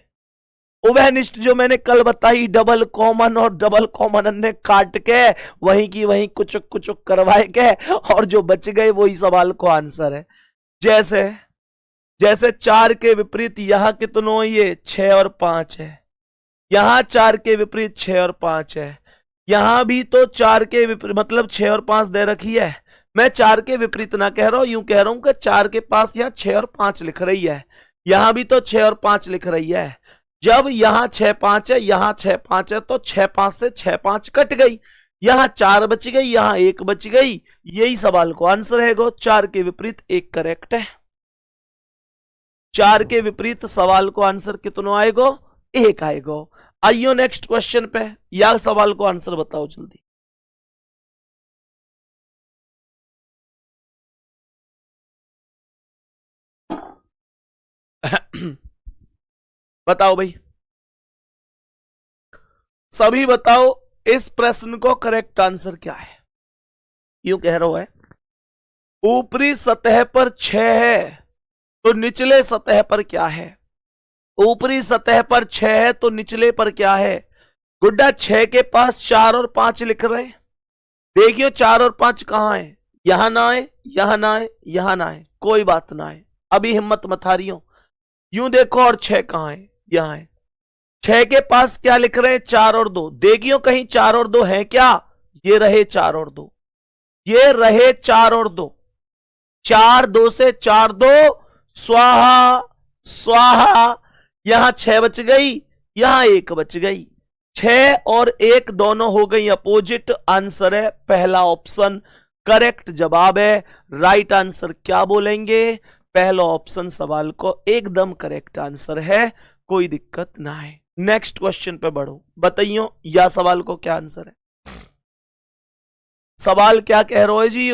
उभयनिष्ठ जो मैंने कल बताई, डबल कॉमन और डबल कॉमन ने काट के वहीं की वहीं कुचुक कुचुक करवाए के, और जो बच गए वही सवाल को आंसर है। जैसे जैसे 4 के विपरीत यहां कितनों, ये 6 और 5 है, यहां 4 के विपरीत 6 और 5 है, यहां भी तो 4 के विपरीत मतलब 6 और 5 दे रखी है। मैं 4 के विपरीत ना कह रहा हूं, यूं कह रहा हूं कि 4 के पास यहां 6 और 5 लिख रही है, यहां भी तो 6 और 5 लिख रही है। जब यहां 6 5 है, यहां 6 5 है, तो 6 5 से 6 5 कट गई, यहां 4 बच गई, यहां 1 बच गई। यही सवाल को आंसर है। 4 के विपरीत 1 करेक्ट है। 4 के विपरीत सवाल को आंसर कितना आएगा, 1 आएगा। आइयो नेक्स्ट क्वेश्चन पे, या सवाल को आंसर बताओ जल्दी। बताओ भाई, सभी बताओ इस प्रश्न को करेक्ट आंसर क्या है। यूं कह रहा है, ऊपरी सतह पर 6 है तो निचले सतह पर क्या है। ऊपरी सतह पर 6 है तो निचले पर क्या है। गुड्डा 6 के पास 4 और 5 लिख रहे हैं, देखियो 4 और 5 कहां है, यहां ना आए, यहां ना आए, यहां ना आए, कोई बात ना आए, अभी हिम्मत मत हारियो। यूं देखो, और 6 कहां है, यहां है। 6 के पास क्या लिख रहे हैं, 4 और 2, देखियो कहीं 4 और 2 है क्या, ये रहे 4 और 2, ये रहे 4 और 2, 4 2 से 4 2 स्वाहा स्वाहा, यहां 6 बच गई, यहां 1 बच गई, 6 और 1 दोनों हो गई अपोजिट। आंसर है पहला ऑप्शन, करेक्ट जवाब है। राइट आंसर क्या बोलेंगे, पहला ऑप्शन सवाल को एकदम करेक्ट आंसर है, कोई दिक्कत ना है। नेक्स्ट क्वेश्चन पे बढ़ो, बताइयो या सवाल को क्या आंसर है। सवाल क्या कह रहे हो जी,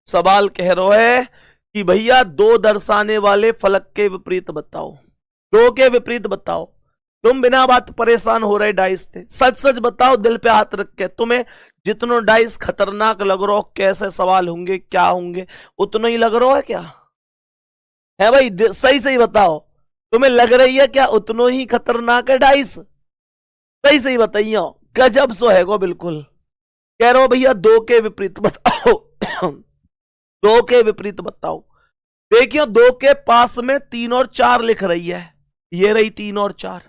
सवाल कह रहे है कि भैया 2 दर्शाने वाले फलक के विपरीत बताओ, 2 के विपरीत बताओ। तुम बिना बात परेशान हो रहे डाइस थे, सच सच बताओ, दिल पे हाथ रख के, तुम्हें जितनो डाइस खतरनाक लग रहा हो, कैसे सवाल होंगे क्या होंगे, उतना ही लग रहा है क्या है भाई, सही सही बताओ, तुम्हें लग रही है क्या उतनो ही खतरनाक है डाइस, सही सही बताइए। गजब सो है गो, बिल्कुल कह रहा हो भैया 2 के विपरीत बताओ। 2 के विपरीत बताओ। देखियो 2 के पास में 3 और 4 लिख रही है, ये रही 3 और 4,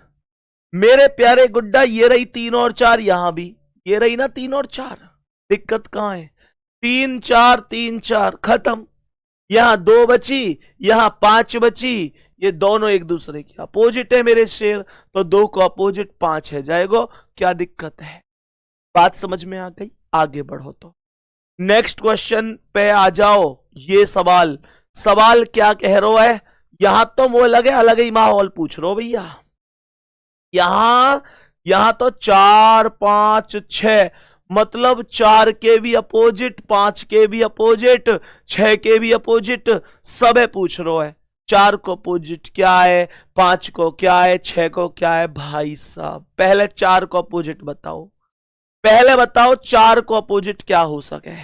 मेरे प्यारे गुड्डा ये रही 3 और 4, यहां भी ये रही ना 3 और 4, दिक्कत कहां है, 3 4 3 4 खत्म, यहां 2 बची, यहां 5 बची, ये दोनों एक दूसरे के अपोजिट है मेरे शेर, तो 2 को अपोजिट 5 है जाएगा, क्या दिक्कत है। बात समझ में आ गई, आगे बढ़ो। तो नेक्स्ट क्वेश्चन पे आ जाओ। ये सवाल क्या कह रहा है, यहां तो वो लगे अलग ही माहौल पूछ रहे हो भैया, यहां तो 4 5 6, मतलब 4 के भी अपोजिट, 5 के भी अपोजिट, 6 के भी अपोजिट, सब है पूछ रहा है। 4 को अपोजिट क्या है, 5 को क्या है, 6 को क्या है। भाई साहब पहले 4 को अपोजिट बताओ, पहले बताओ 4 को अपोजिट क्या हो सके,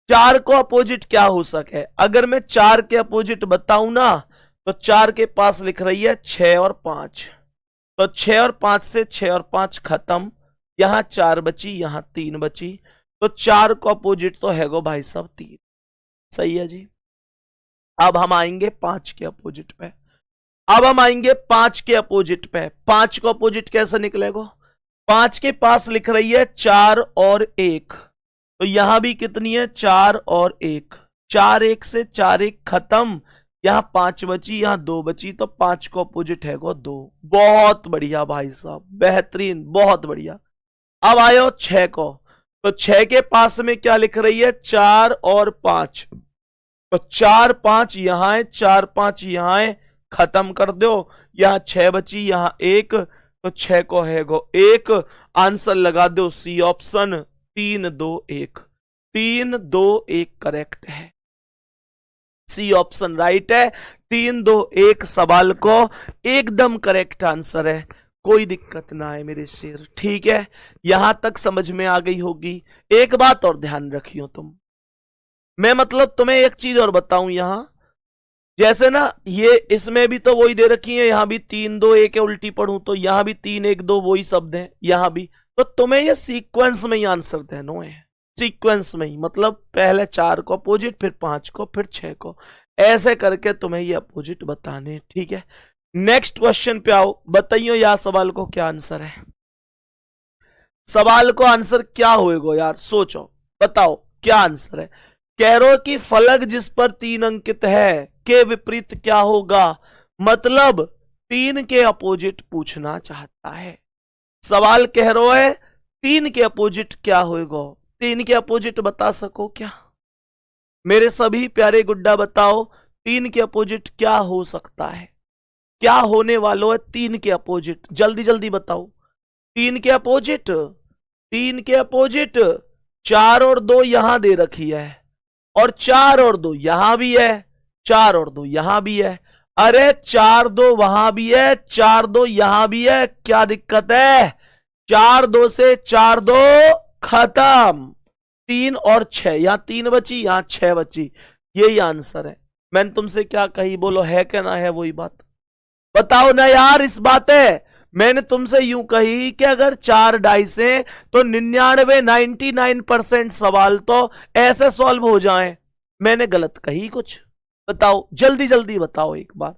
4 को अपोजिट क्या हो सके। अगर मैं 4 के अपोजिट बताऊं ना, तो 4 के पास लिख रही है 6 और 5, तो 6 और 5 से 6 और 5 खत्म, यहां 4 बची, यहां 3 बची, तो 4 को अपोजिट तो है गो भाई साहब 3, सही है जी। अब हम आएंगे 5 के अपोजिट पे, अब हम आएंगे 5 के अपोजिट पे। 5 को अपोजिट कैसे निकलेगा, 5 के पास लिख रही है 4 और 1, तो यहां भी कितनी है 4 और 1, 4 1 से 4 1 खत्म, यहां 5 बची, यहां 2 बची, तो 5 को अपोजिट है 2। बहुत बढ़िया भाई साहब, बेहतरीन, बहुत बढ़िया। अब आयो 6 को, तो 6 के पास में क्या लिख रही है 4 और 5, तो 4 5 यहां है, 4 5 यहां है, खत्म कर दो, यहां 6 बची, यहां 1, तो 6 को है 1, आंसर लगा दो सी ऑप्शन, 3 2 1, 3 2 1 करेक्ट है, सी ऑप्शन राइट है, 3 2 1 सवाल को एकदम करेक्ट आंसर है, कोई दिक्कत ना है मेरे शेर, ठीक है। यहां तक समझ में आ गई होगी। एक बात और ध्यान रखियो तुम, मैं मतलब तुम्हें एक चीज और बताऊं, यहां जैसे ना ये इसमें भी तो वही दे रखी है, यहां भी 3 2 1 है, उल्टी पढ़ूं तो यहां भी 3 1 2 वही शब्द है, यहां भी। तो तुम्हें ये सीक्वेंस में ही आंसर देना है, सीक्वेंस में ही, मतलब पहले 4 को अपोजिट, फिर 5 को, फिर 6 को, ऐसे करके तुम्हें ये अपोजिट बताने। ठीक है, नेक्स्ट क्वेश्चन पे आओ, बताइयो यार सवाल को क्या आंसर है, सवाल को आंसर क्या होएगा यार, सोचो बताओ क्या आंसर है। कह रहे हो कि फलक जिस पर 3 अंकित है के विपरीत क्या होगा, मतलब 3 के अपोजिट पूछना चाहता है। सवाल कह रहा है 3 के अपोजिट क्या होएगा, 3 के अपोजिट बता सको क्या मेरे सभी प्यारे गुड्डा, बताओ 3 के अपोजिट क्या हो सकता है, क्या होने वाला है 3 के अपोजिट, जल्दी जल्दी बताओ। 3 के अपोजिट, 3 के अपोजिट 4 और 2 यहां दे रखी है, और 4 और 2 यहां भी है, 4 और 2 यहां भी है, अरे 4 2 वहां भी है, 4 2 यहां भी है, क्या दिक्कत है। 4 2 से 4 2 खत्म, 3 और 6, यहां 3 बची, यहां 6 बची, यही आंसर है। मैंने तुमसे क्या कही, बोलो है क्या ना है वही बात, बताओ ना यार, इस बात है। मैंने तुमसे यूं कही कि अगर 4 डाइस हैं तो 99% सवाल तो ऐसे सॉल्व हो जाएं, मैंने गलत कही कुछ, बताओ जल्दी जल्दी बताओ, एक बार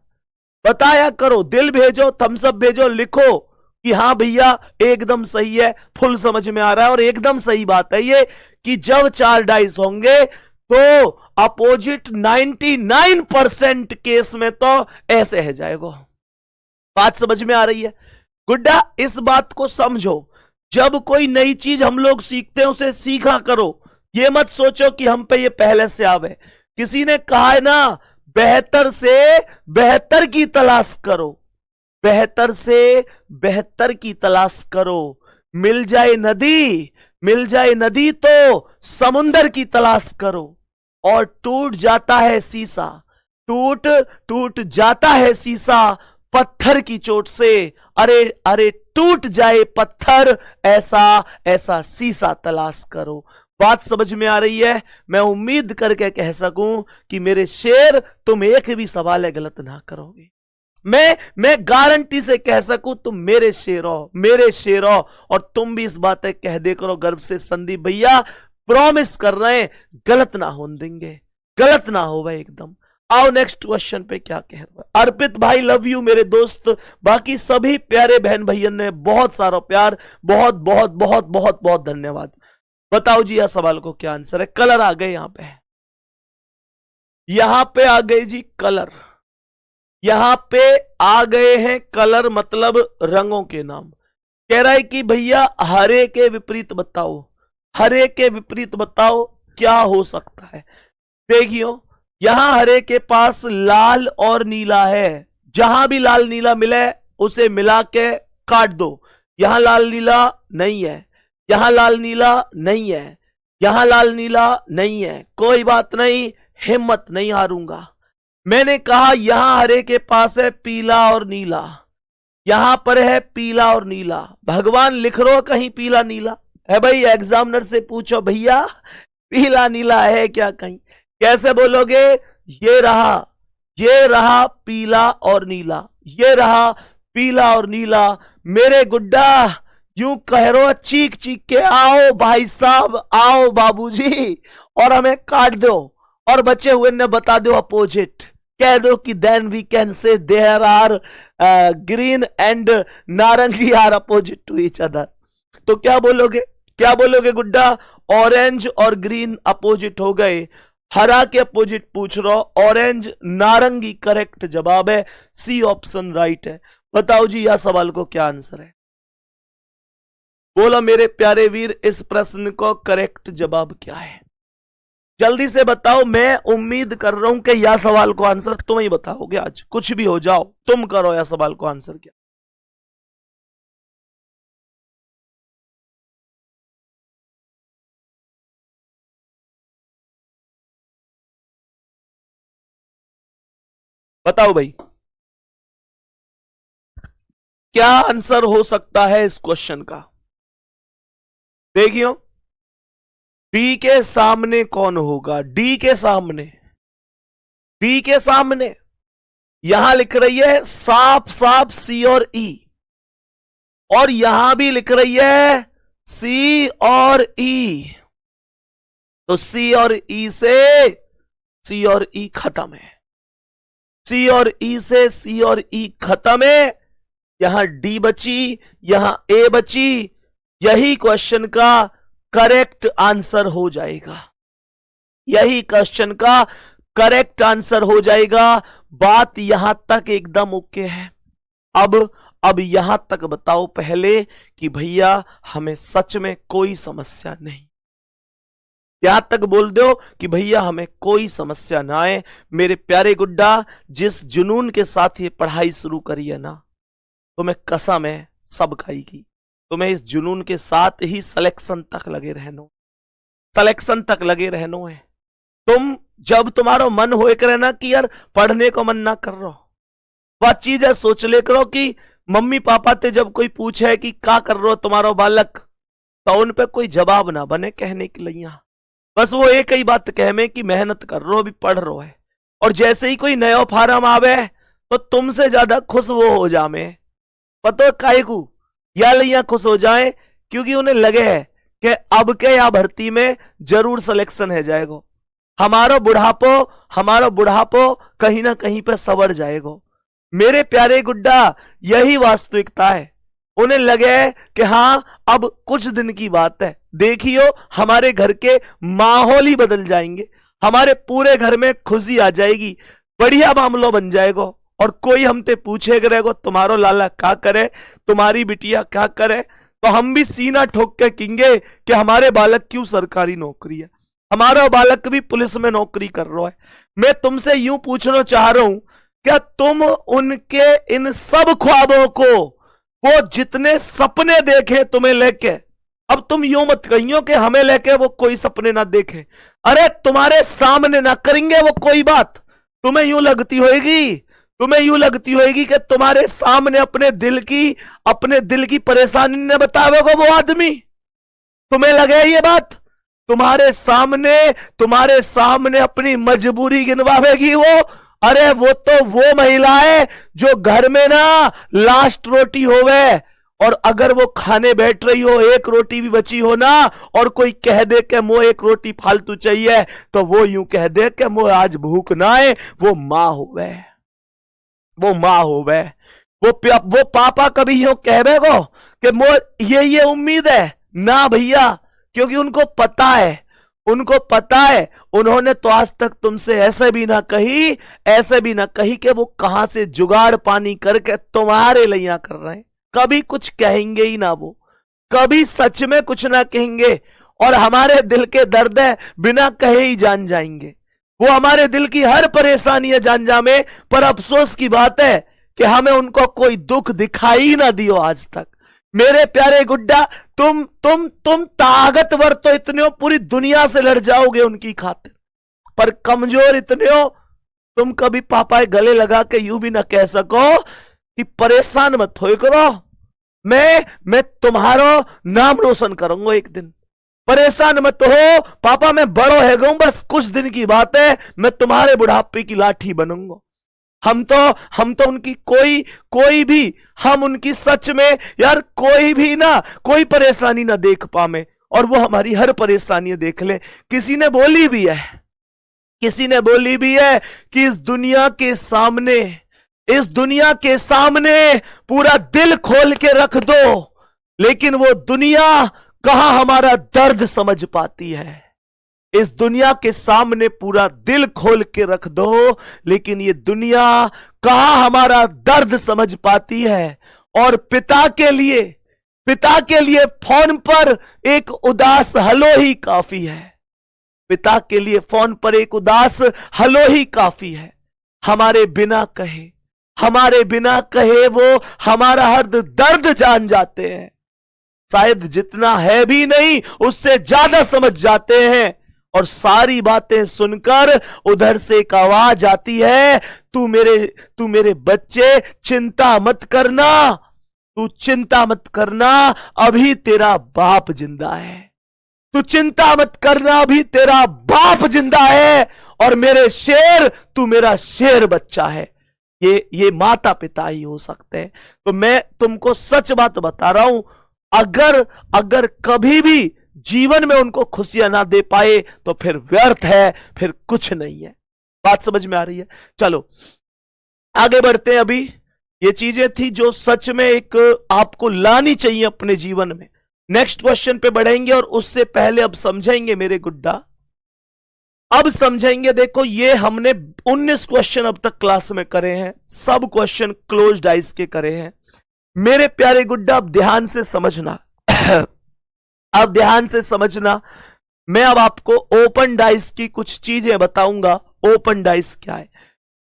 बताया करो, दिल भेजो, थम्स अप भेजो, लिखो कि हाँ भैया एकदम सही है, फुल समझ में आ रहा है। और एकदम सही बात है ये कि जब 4 डाइस होंगे तो अपोजिट 99% केस में तो ऐसे है जाएगा। बात समझ में आ रही है गुड्डा, इस बात को समझो, जब कोई नई चीज हम लोग सीखते हैं उसे सीखा करो, ये मत सोचो कि हम पे ये पहले से आवे। किसी ने कहा है ना, बेहतर से बेहतर की तलाश करो, बेहतर से बेहतर की तलाश करो, मिल जाए नदी तो समुंदर की तलाश करो, और टूट जाता है शीशा, टूट जाता है शीशा पत्थर की चोट से, अरे अरे टूट जाए पत्थर, ऐसा शीशा तलाश करो। बात समझ में आ रही है, मैं उम्मीद करके कह सकूं कि मेरे शेर तुम एक भी सवाल है गलत ना करोगे, मैं गारंटी से कह सकूं तुम मेरे शेर हो, और तुम भी इस बात कह दे करो गर्व से, संदीप भैया प्रॉमिस कर रहे हैं गलत ना होने देंगे, गलत ना हो भाई एकदम। आओ नेक्स्ट क्वेश्चन पे क्या कह रहा है अर्पित भाई, लव यू मेरे दोस्त, बाकी सभी प्यारे बहन भैया ने बहुत सारा प्यार, बहुत बहुत बहुत बहुत बहुत धन्यवाद। बताओ जी, यह सवाल को क्या आंसर है, कलर आ गए यहां पे आ गए जी कलर, यहां पे आ गए हैं कलर, मतलब रंगों के नाम। कह रहा है कि भैया हरे के विपरीत बताओ, हरे के विपरीत बताओ क्या हो सकता है। देखियो यहां हरे के पास लाल और नीला है, जहां भी लाल नीला मिले उसे मिला के काट दो। यहां लाल नीला नहीं है, यहां लाल नीला नहीं है, यहां लाल नीला नहीं है, कोई बात नहीं, हिम्मत नहीं हारूंगा। मैंने कहा यहां हरे के पास है पीला और नीला, यहां पर है पीला और नीला, भगवान लिख रो कहीं पीला नीला है भाई, एग्जामिनर से पूछो भैया पीला नीला है क्या कहीं, कैसे बोलोगे, ये रहा पीला और नीला, ये रहा पीला और नीला। मेरे गुड्डा यूं कह रो चीख चीख के, आओ भाई साहब, आओ बाबूजी, और हमें काट दो, और बचे हुए ने बता दो अपोजिट, कह दो कि then we can say there are green and नारंगी are opposite to each other. तो क्या बोलोगे गुड्डा, ऑरेंज और ग्रीन अपोजिट हो गए, हरा के अपोजिट पूछ रहा, ऑरेंज नारंगी करेक्ट जवाब है, सी ऑप्शन राइट है। बताओ जी यह सवाल को क्या आंसर है, बोला मेरे प्यारे वीर, इस प्रश्न को करेक्ट जवाब क्या है, जल्दी से बताओ। मैं उम्मीद कर रहा हूं कि यह सवाल को आंसर तुम ही बताओगे, आज कुछ भी हो जाओ तुम करो यह सवाल को आंसर क्या। बताओ भाई क्या आंसर हो सकता है इस क्वेश्चन का। देखियो डी के सामने कौन होगा, डी के सामने यहां लिख रही है साफ साफ सी और ई, और यहां भी लिख रही है सी और ई। तो सी और ई से सी और ई खत्म है, सी और ई से सी और ई खत्म है। यहां डी बची, यहां ए बची। यही क्वेश्चन का करेक्ट आंसर हो जाएगा, यही क्वेश्चन का करेक्ट आंसर हो जाएगा। बात यहां तक एकदम ओके है। अब यहां तक बताओ पहले कि भैया हमें सच में कोई समस्या नहीं। यहां तक बोल दो कि भैया हमें कोई समस्या ना आए। मेरे प्यारे गुड्डा, जिस जुनून के साथ ये पढ़ाई शुरू करी है ना, तुम्हें कसम है सब खाएगी। तुम्हें इस जुनून के साथ ही सिलेक्शन तक लगे रहनो, सिलेक्शन तक लगे रहनो है। तुम जब तुम्हारा मन होए करे ना कि यार पढ़ने को मन ना कर रहा, वह चीज है सोच ले करो कि मम्मी पापा ते जब कोई पूछे कि क्या कर रहे हो तुम्हारा बालक, तो उन पे कोई जवाब ना बने कहने के लिए। बस वो एक ही बात कह में कि मेहनत कर रहे हो, अभी पढ़ रहे है। और जैसे ही कोई नया फार्म आवे तो तुमसे ज्यादा खुश वो हो जामे। पतो काहे को या लिया खुश हो जाए, क्योंकि उन्हें लगे है कि अब के या भर्ती में जरूर सिलेक्शन है जाएगा, हमारा बुढ़ापो कहीं ना कहीं पे सवर जाएगा। मेरे प्यारे गुड्डा, यही वास्तविकता है। उन्हें लगे कि हां अब कुछ दिन की बात है, देखियो हमारे घर के माहौल ही बदल जाएंगे, हमारे पूरे घर में खुशी आ जाएगी, बढ़िया मामला बन जाएगा। और कोई हमसे पूछेगा तुम्हारो लाला क्या करे, तुम्हारी बिटिया क्या करे, तो हम भी सीना ठोक के कहेंगे कि हमारे बालक क्यों सरकारी नौकरी है, हमारा बालक भी पुलिस में नौकरी कर रहा है। मैं तुमसे यूं पूछना चाह रहा हूं, क्या तुम उनके इन सब ख्वाबों को, वो जितने सपने देखे तुम्हें लेके, अब तुम यूं मत कहियो कि हमें लेके वो कोई सपने ना देखे। अरे तुम्हारे सामने ना करेंगे वो कोई बात, तुम्हें यूं लगती होगी कि तुम्हारे सामने अपने दिल की परेशानी ने बतावेगा वो आदमी, तुम्हें लगे ये बात, तुम्हारे सामने अपनी मजबूरी गिनवावेगी वो। अरे वो तो वो महिला है जो घर में ना लास्ट रोटी होवे, और अगर वो खाने बैठ रही हो, एक रोटी भी बची हो ना, और कोई कह दे कि मो एक रोटी फालतू चाहिए, तो वो यूं कह दे कि मो आज भूख ना है, वो मां होवे। वो पापा कभी यूं कहवे को कि मो ये उम्मीद है ना भैया, क्योंकि उनको पता है, उन्होंने तो आज तक तुमसे ऐसे भी ना कही कि वो कहां से जुगाड़ पानी करके तुम्हारे लिया कर रहे हैं। कभी कुछ कहेंगे ही ना, वो कभी सच में कुछ ना कहेंगे, और हमारे दिल के दर्द है बिना कहे ही जान जाएंगे। वो हमारे दिल की हर परेशानी जान जामे, पर अफसोस की बात है कि हमें उनको कोई दुख दिखाई ना दियो आज तक। मेरे प्यारे गुड्डा, तुम ताकतवर तो इतने हो, पूरी दुनिया से लड़ जाओगे उनकी खातिर, पर कमजोर इतने हो, तुम कभी पापा गले लगा के यूं भी ना कह सको कि परेशान मत हो करो, मैं तुम्हारा नाम रोशन करूंगा एक दिन, परेशान मत हो पापा, मैं बड़ो है गऊं, बस कुछ दिन की बात है, मैं तुम्हारे बुढ़ापे की लाठी बनूंगा। हम तो उनकी कोई भी, हम उनकी सच में यार कोई परेशानी ना देख पावे, और वो हमारी हर परेशानी देख ले। किसी ने बोली भी है कि इस दुनिया के सामने पूरा दिल खोल के रख दो, लेकिन वो दुनिया कहां हमारा दर्द समझ पाती है। इस दुनिया के सामने पूरा दिल खोल के रख दो, लेकिन ये दुनिया कहां हमारा दर्द समझ पाती है। और पिता के लिए फोन पर एक उदास हलो ही काफी है, पिता के लिए फोन पर एक उदास हलो ही काफी है। हमारे बिना कहे वो हमारा हर दर्द जान जाते हैं, शायद जितना है भी नहीं उससे ज्यादा समझ जाते हैं। और सारी बातें सुनकर उधर से एक आवाज आती है, तू मेरे बच्चे चिंता मत करना, अभी तेरा बाप जिंदा है, तू चिंता मत करना, अभी तेरा बाप जिंदा है, और मेरे शेर, तू मेरा शेर बच्चा है। ये माता पिता ही हो सकते हैं। तो मैं तुमको सच बात बता रहा हूं, अगर कभी भी जीवन में उनको खुशियां ना दे पाए तो फिर व्यर्थ है, फिर कुछ नहीं है। बात समझ में आ रही है? चलो आगे बढ़ते हैं। अभी ये चीजें थी जो सच में एक आपको लानी चाहिए अपने जीवन में। नेक्स्ट क्वेश्चन पे बढ़ेंगे और उससे पहले अब समझेंगे मेरे गुड्डा, अब समझेंगे। देखो ये हमने 19 क्वेश्चन अब तक क्लास में करे हैं, सब क्वेश्चन क्लोज्ड आइज के करे हैं मेरे प्यारे गुड्डा। अब ध्यान से समझना अब ध्यान से समझना। मैं अब आपको ओपन डाइस की कुछ चीजें बताऊंगा। ओपन डाइस क्या है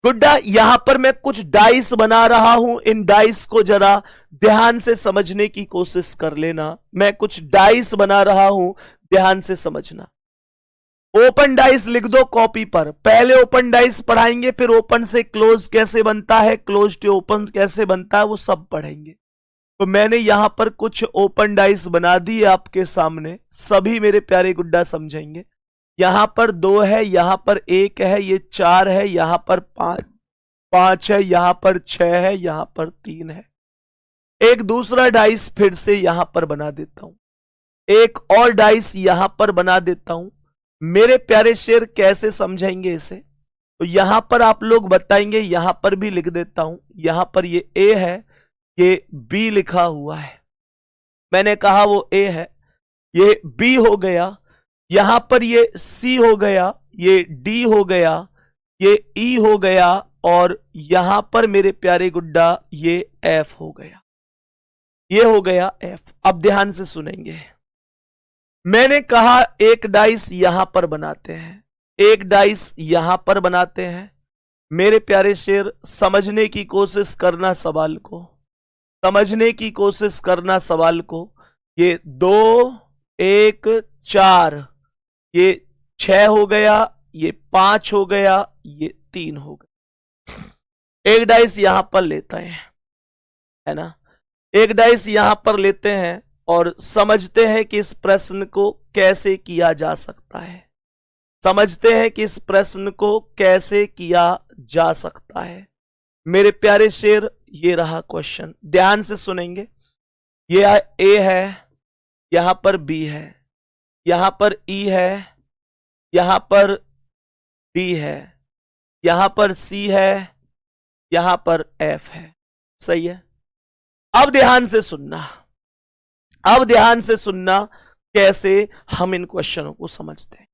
गुड्डा? यहां पर मैं कुछ डाइस बना रहा हूं, इन डाइस को जरा ध्यान से समझने की कोशिश कर लेना। मैं कुछ डाइस बना रहा हूं, ध्यान से समझना। ओपन डाइस लिख दो कॉपी पर। पहले ओपन डाइस पढ़ाएंगे, फिर ओपन से क्लोज कैसे बनता है, क्लोज टू ओपन कैसे बनता है, वो सब पढ़ेंगे। तो मैंने यहां पर कुछ ओपन डाइस बना दी आपके सामने, सभी मेरे प्यारे गुड्डा समझेंगे। यहां पर 2 है, यहां पर 1 है, ये 4 है, यहां पर 5 है, यहां पर 6 है, यहां पर 3 है। एक दूसरा डाइस फिर से यहां पर बना देता हूं, एक और डाइस यहां पर बना देता हूं। मेरे प्यारे शेर कैसे समझेंगे इसे? तो यहां पर आप लोग बताएंगे, यहां पर भी लिख देता हूं। यहां पर ये ए है, ये बी लिखा हुआ है, मैंने कहा वो ए है, ये बी हो गया। यहां पर ये सी हो गया, ये डी हो गया, ये ई हो गया, और यहां पर मेरे प्यारे गुड्डा ये एफ हो गया, ये हो गया एफ। अब ध्यान से सुनेंगे, मैंने कहा एक डाइस यहां पर बनाते हैं, एक डाइस यहां पर बनाते हैं। मेरे प्यारे शेर समझने की कोशिश करना सवाल को, समझने की कोशिश करना सवाल को। ये 2 1 4, ये 6 हो गया, ये 5 हो गया, ये 3 हो गया। एक डाइस यहां पर लेते हैं, है ना, एक डाइस यहां पर लेते हैं और समझते हैं कि इस प्रश्न को कैसे किया जा सकता है, समझते हैं कि इस प्रश्न को कैसे किया जा सकता है। मेरे प्यारे शेर ये रहा क्वेश्चन, ध्यान से सुनेंगे। ये ए है, यहां पर बी है, यहां पर ई है, यहां पर डी है, यहां पर सी है, यहां पर एफ है। सही है? अब ध्यान से सुनना, अब ध्यान से सुनना कैसे हम इन क्वेश्चनों को समझते हैं।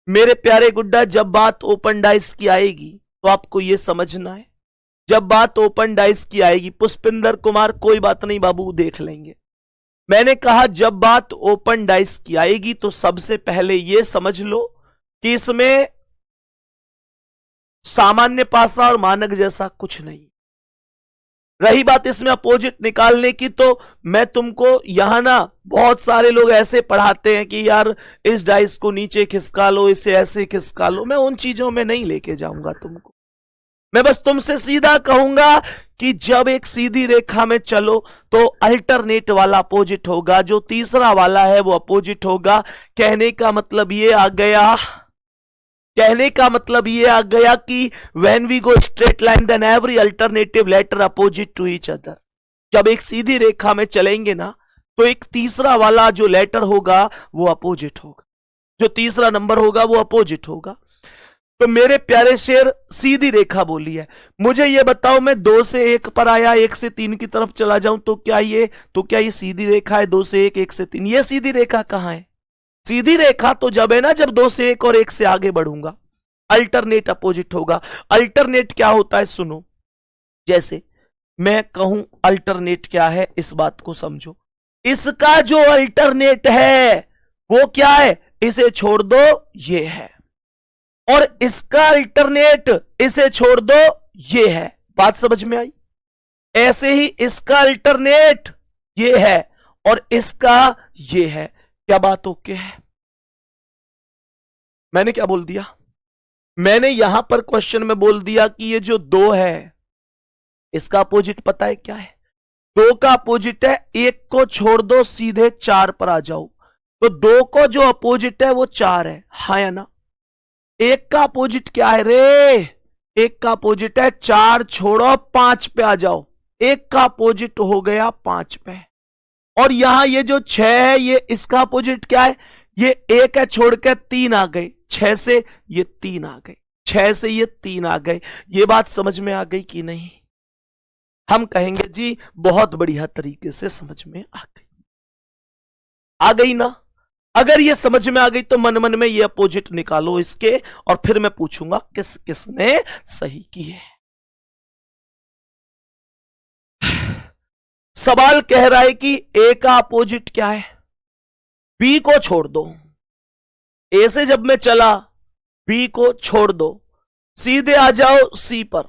मेरे प्यारे गुड्डा, जब बात ओपन डाइस की आएगी तो आपको यह समझना है, जब बात ओपन डाइस की आएगी, पुष्पिंदर कुमार कोई बात नहीं बाबू देख लेंगे। मैंने कहा जब बात ओपन डाइस की आएगी तो सबसे पहले यह समझ लो कि इसमें सामान्य पासा और मानक जैसा कुछ नहीं। रही बात इसमें अपोजिट निकालने की, तो मैं तुमको यहां ना बहुत सारे लोग ऐसे पढ़ाते हैं कि यार इस डाइस को नीचे खिसका लो, इसे ऐसे खिसका लो। मैं उन चीजों में नहीं लेके जाऊंगा तुमको, मैं बस तुमसे सीधा कहूंगा कि जब एक सीधी रेखा में चलो तो अल्टरनेट वाला अपोजिट होगा, जो तीसरा वाला है वो अपोजिट होगा। कहने का मतलब ये आ गया, कहने का मतलब ये आ गया कि when we go straight line then every alternative letter opposite to each other. जब एक सीधी रेखा में चलेंगे ना तो एक तीसरा वाला जो लेटर होगा वो अपोजिट होगा, जो तीसरा नंबर होगा वो अपोजिट होगा। तो मेरे प्यारे शेर सीधी रेखा बोली है, मुझे ये बताओ मैं 2 से 1 पर आया, 1 से 3 की तरफ चला जाऊं तो क्या ये सीधी रेखा है? 2 से 1, 1 से 3, ये सीधी रेखा कहां है? सीधी रेखा तो जब है ना जब 2 से 1 और 1 से आगे बढ़ूंगा, अल्टरनेट अपोजिट होगा। अल्टरनेट क्या होता है सुनो, जैसे मैं कहूं अल्टरनेट क्या है, इस बात को समझो। इसका जो अल्टरनेट है वो क्या है? इसे छोड़ दो, ये है, और इसका अल्टरनेट इसे छोड़ दो, ये है। बात समझ में आई? ऐसे ही इसका अल्टरनेट ये है और इसका ये है। क्या बात ओके है? मैंने क्या बोल दिया? मैंने यहां पर क्वेश्चन में बोल दिया कि ये जो 2 है इसका अपोजिट पता है क्या है? 2 का अपोजिट है, 1 को छोड़ दो, सीधे 4 पर आ जाओ। तो 2 को जो अपोजिट है वो 4 है, हाँ या ना? 1 का अपोजिट क्या है रे? एक का अपोजिट है 4, छोड़ो 5 पे आ जाओ, एक का अपोजिट हो गया 5 पे। और यहां ये जो 6 है, ये इसका अपोजिट क्या है, ये 1 है, छोड़ के 3 आ गए, 6 से ये 3 आ गए, 6 से ये 3 आ गए। ये बात समझ में आ गई कि नहीं? हम कहेंगे जी बहुत बढ़िया तरीके से समझ में आ गई। आ गई ना? अगर ये समझ में आ गई तो मन मन में ये अपोजिट निकालो इसके, और फिर मैं पूछूंगा किस किसने सही की है। सवाल कह रहा है कि ए का अपोजिट क्या है, बी को छोड़ दो। ए से जब मैं चला, बी को छोड़ दो, सीधे आ जाओ सी पर।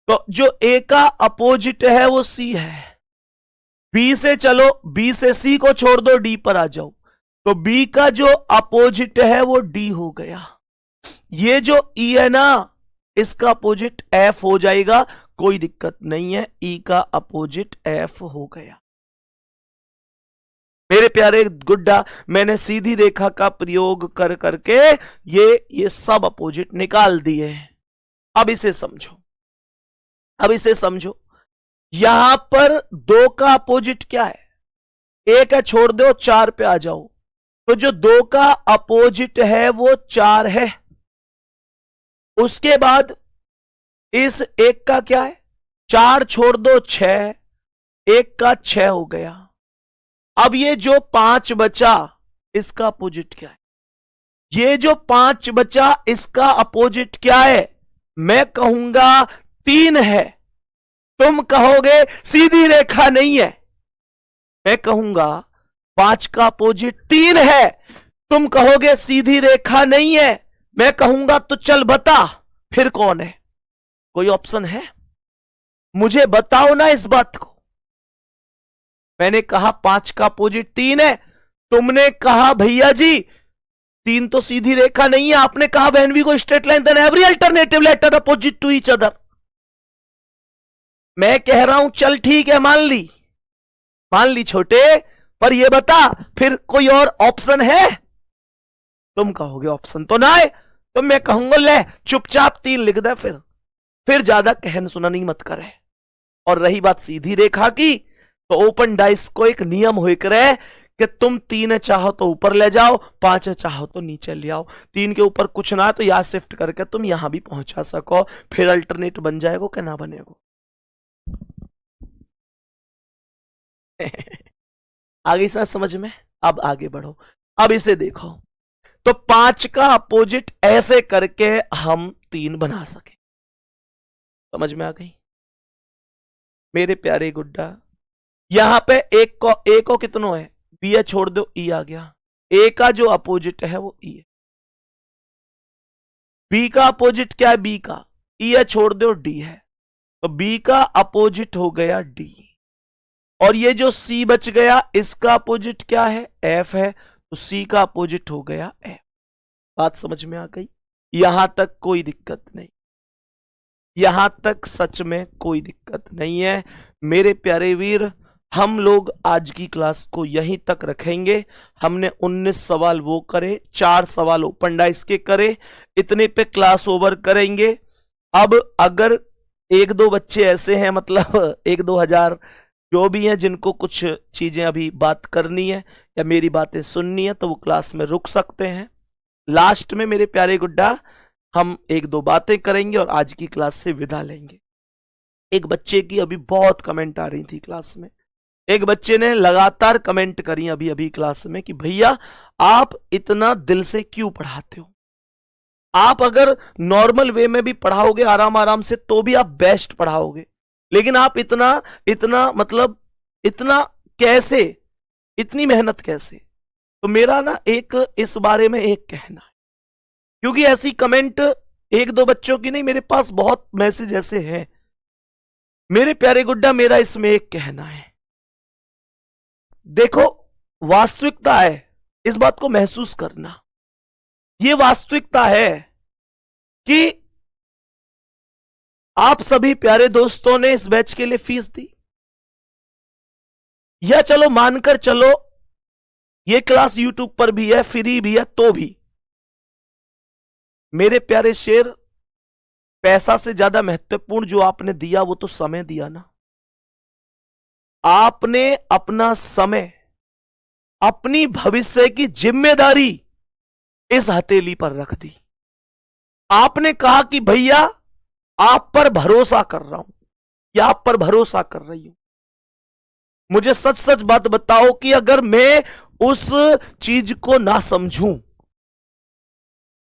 तो जो ए का अपोजिट है वो सी है। बी से चलो, बी से सी को छोड़ दो, डी पर आ जाओ, तो बी का जो अपोजिट है वो डी हो गया। ये जो ई है ना, इसका अपोजिट एफ हो जाएगा, कोई दिक्कत नहीं है, ई का अपोजिट एफ हो गया। मेरे प्यारे गुड्डा, मैंने सीधी रेखा का प्रयोग कर करके ये सब अपोजिट निकाल दिए। अब इसे समझो, अब इसे समझो। यहां पर 2 का अपोजिट क्या है, 1 है, छोड़ दो, 4 पे आ जाओ, तो जो 2 का अपोजिट है वो 4 है। उसके बाद इस 1 का क्या है, 4 छोड़ दो 6, 1 का 6 हो गया। अब ये जो 5 बचा, इसका अपोजिट क्या है, ये जो 5 बचा इसका अपोजिट क्या है, मैं कहूंगा 3 है। तुम कहोगे सीधी रेखा नहीं है, मैं कहूंगा 5 का अपोजिट 3 है। तुम कहोगे सीधी रेखा नहीं है, मैं कहूंगा तो चल बता फिर कौन है, कोई ऑप्शन है? मुझे बताओ ना इस बात को। मैंने कहा 5 का अपोजिट 3 है, तुमने कहा भैया जी 3 तो सीधी रेखा नहीं है, आपने कहा when we go straight line then every alternative letter opposite to each other. मैं कह रहा हूं चल ठीक है, मान ली छोटे, पर ये बता फिर कोई और ऑप्शन है? तुम कहोगे ऑप्शन तो ना है, तो मैं कहूंगा ले चुपचाप 3 लिख दे, फिर ज्यादा कहन सुना नहीं मत करे। और रही बात सीधी रेखा की, तो ओपन डाइस को एक नियम हो करे कि तुम 3 चाहो तो ऊपर ले जाओ, 5 चाहो तो नीचे ले आओ। 3 के ऊपर कुछ ना है तो यहां शिफ्ट करके तुम यहां भी पहुंचा सको, फिर अल्टरनेट बन जाएगा कि ना बनेगा। आगे से समझ में? अब आगे बढ़ो, अब इसे देखो। तो 5 का अपोजिट ऐसे करके हम 3 बना सके, समझ में आ गई मेरे प्यारे गुड्डा? यहां पे एक को कितनो है, बी है, छोड़ दो ई आ गया। ए का जो अपोजिट है वो ई है। बी का अपोजिट क्या है, बी का ई है, छोड़ दो डी है, तो बी का अपोजिट हो गया डी। और ये जो सी बच गया, इसका अपोजिट क्या है, एफ है, तो सी का अपोजिट हो गया एफ। बात समझ में आ गई? यहां तक कोई दिक्कत नहीं, यहां तक सच में कोई दिक्कत नहीं है मेरे प्यारे वीर। हम लोग आज की क्लास को यहीं तक रखेंगे। हमने 19 सवाल वो करे, 4 सवाल ओपन डाइस के करे, इतने पे क्लास ओवर करेंगे। अब अगर 1-2 बच्चे ऐसे हैं, मतलब 1-2 हजार जो भी हैं, जिनको कुछ चीजें अभी बात करनी है या मेरी बातें सुननी है, तो वो क्लास में रुक सकते हैं। लास्ट में मेरे प्यारे गुड्डा हम 1-2 बातें करेंगे और आज की क्लास से विदा लेंगे। एक बच्चे की अभी बहुत कमेंट आ रही थी क्लास में, एक बच्चे ने लगातार कमेंट करी अभी क्लास में कि भैया आप इतना दिल से क्यों पढ़ाते हो, आप अगर नॉर्मल वे में भी पढ़ाओगे आराम आराम से तो भी आप बेस्ट पढ़ाओगे, लेकिन आप इतना मतलब इतना कैसे, इतनी मेहनत कैसे? तो मेरा ना एक इस बारे में एक कहना है, क्योंकि ऐसी कमेंट 1-2 बच्चों की नहीं, मेरे पास बहुत मैसेज ऐसे हैं। मेरे प्यारे गुड्डा, मेरा इसमें एक कहना है, देखो वास्तविकता है, इस बात को महसूस करना। ये वास्तविकता है कि आप सभी प्यारे दोस्तों ने इस बैच के लिए फीस दी, या चलो मानकर चलो ये क्लास यूट्यूब पर भी है, फ्री भी है, तो भी मेरे प्यारे शेर पैसा से ज्यादा महत्वपूर्ण जो आपने दिया वो तो समय दिया ना। आपने अपना समय, अपनी भविष्य की जिम्मेदारी इस हथेली पर रख दी। आपने कहा कि भैया आप पर भरोसा कर रहा हूं या आप पर भरोसा कर रही हूं। मुझे सच सच बात बताओ कि अगर मैं उस चीज को ना समझूं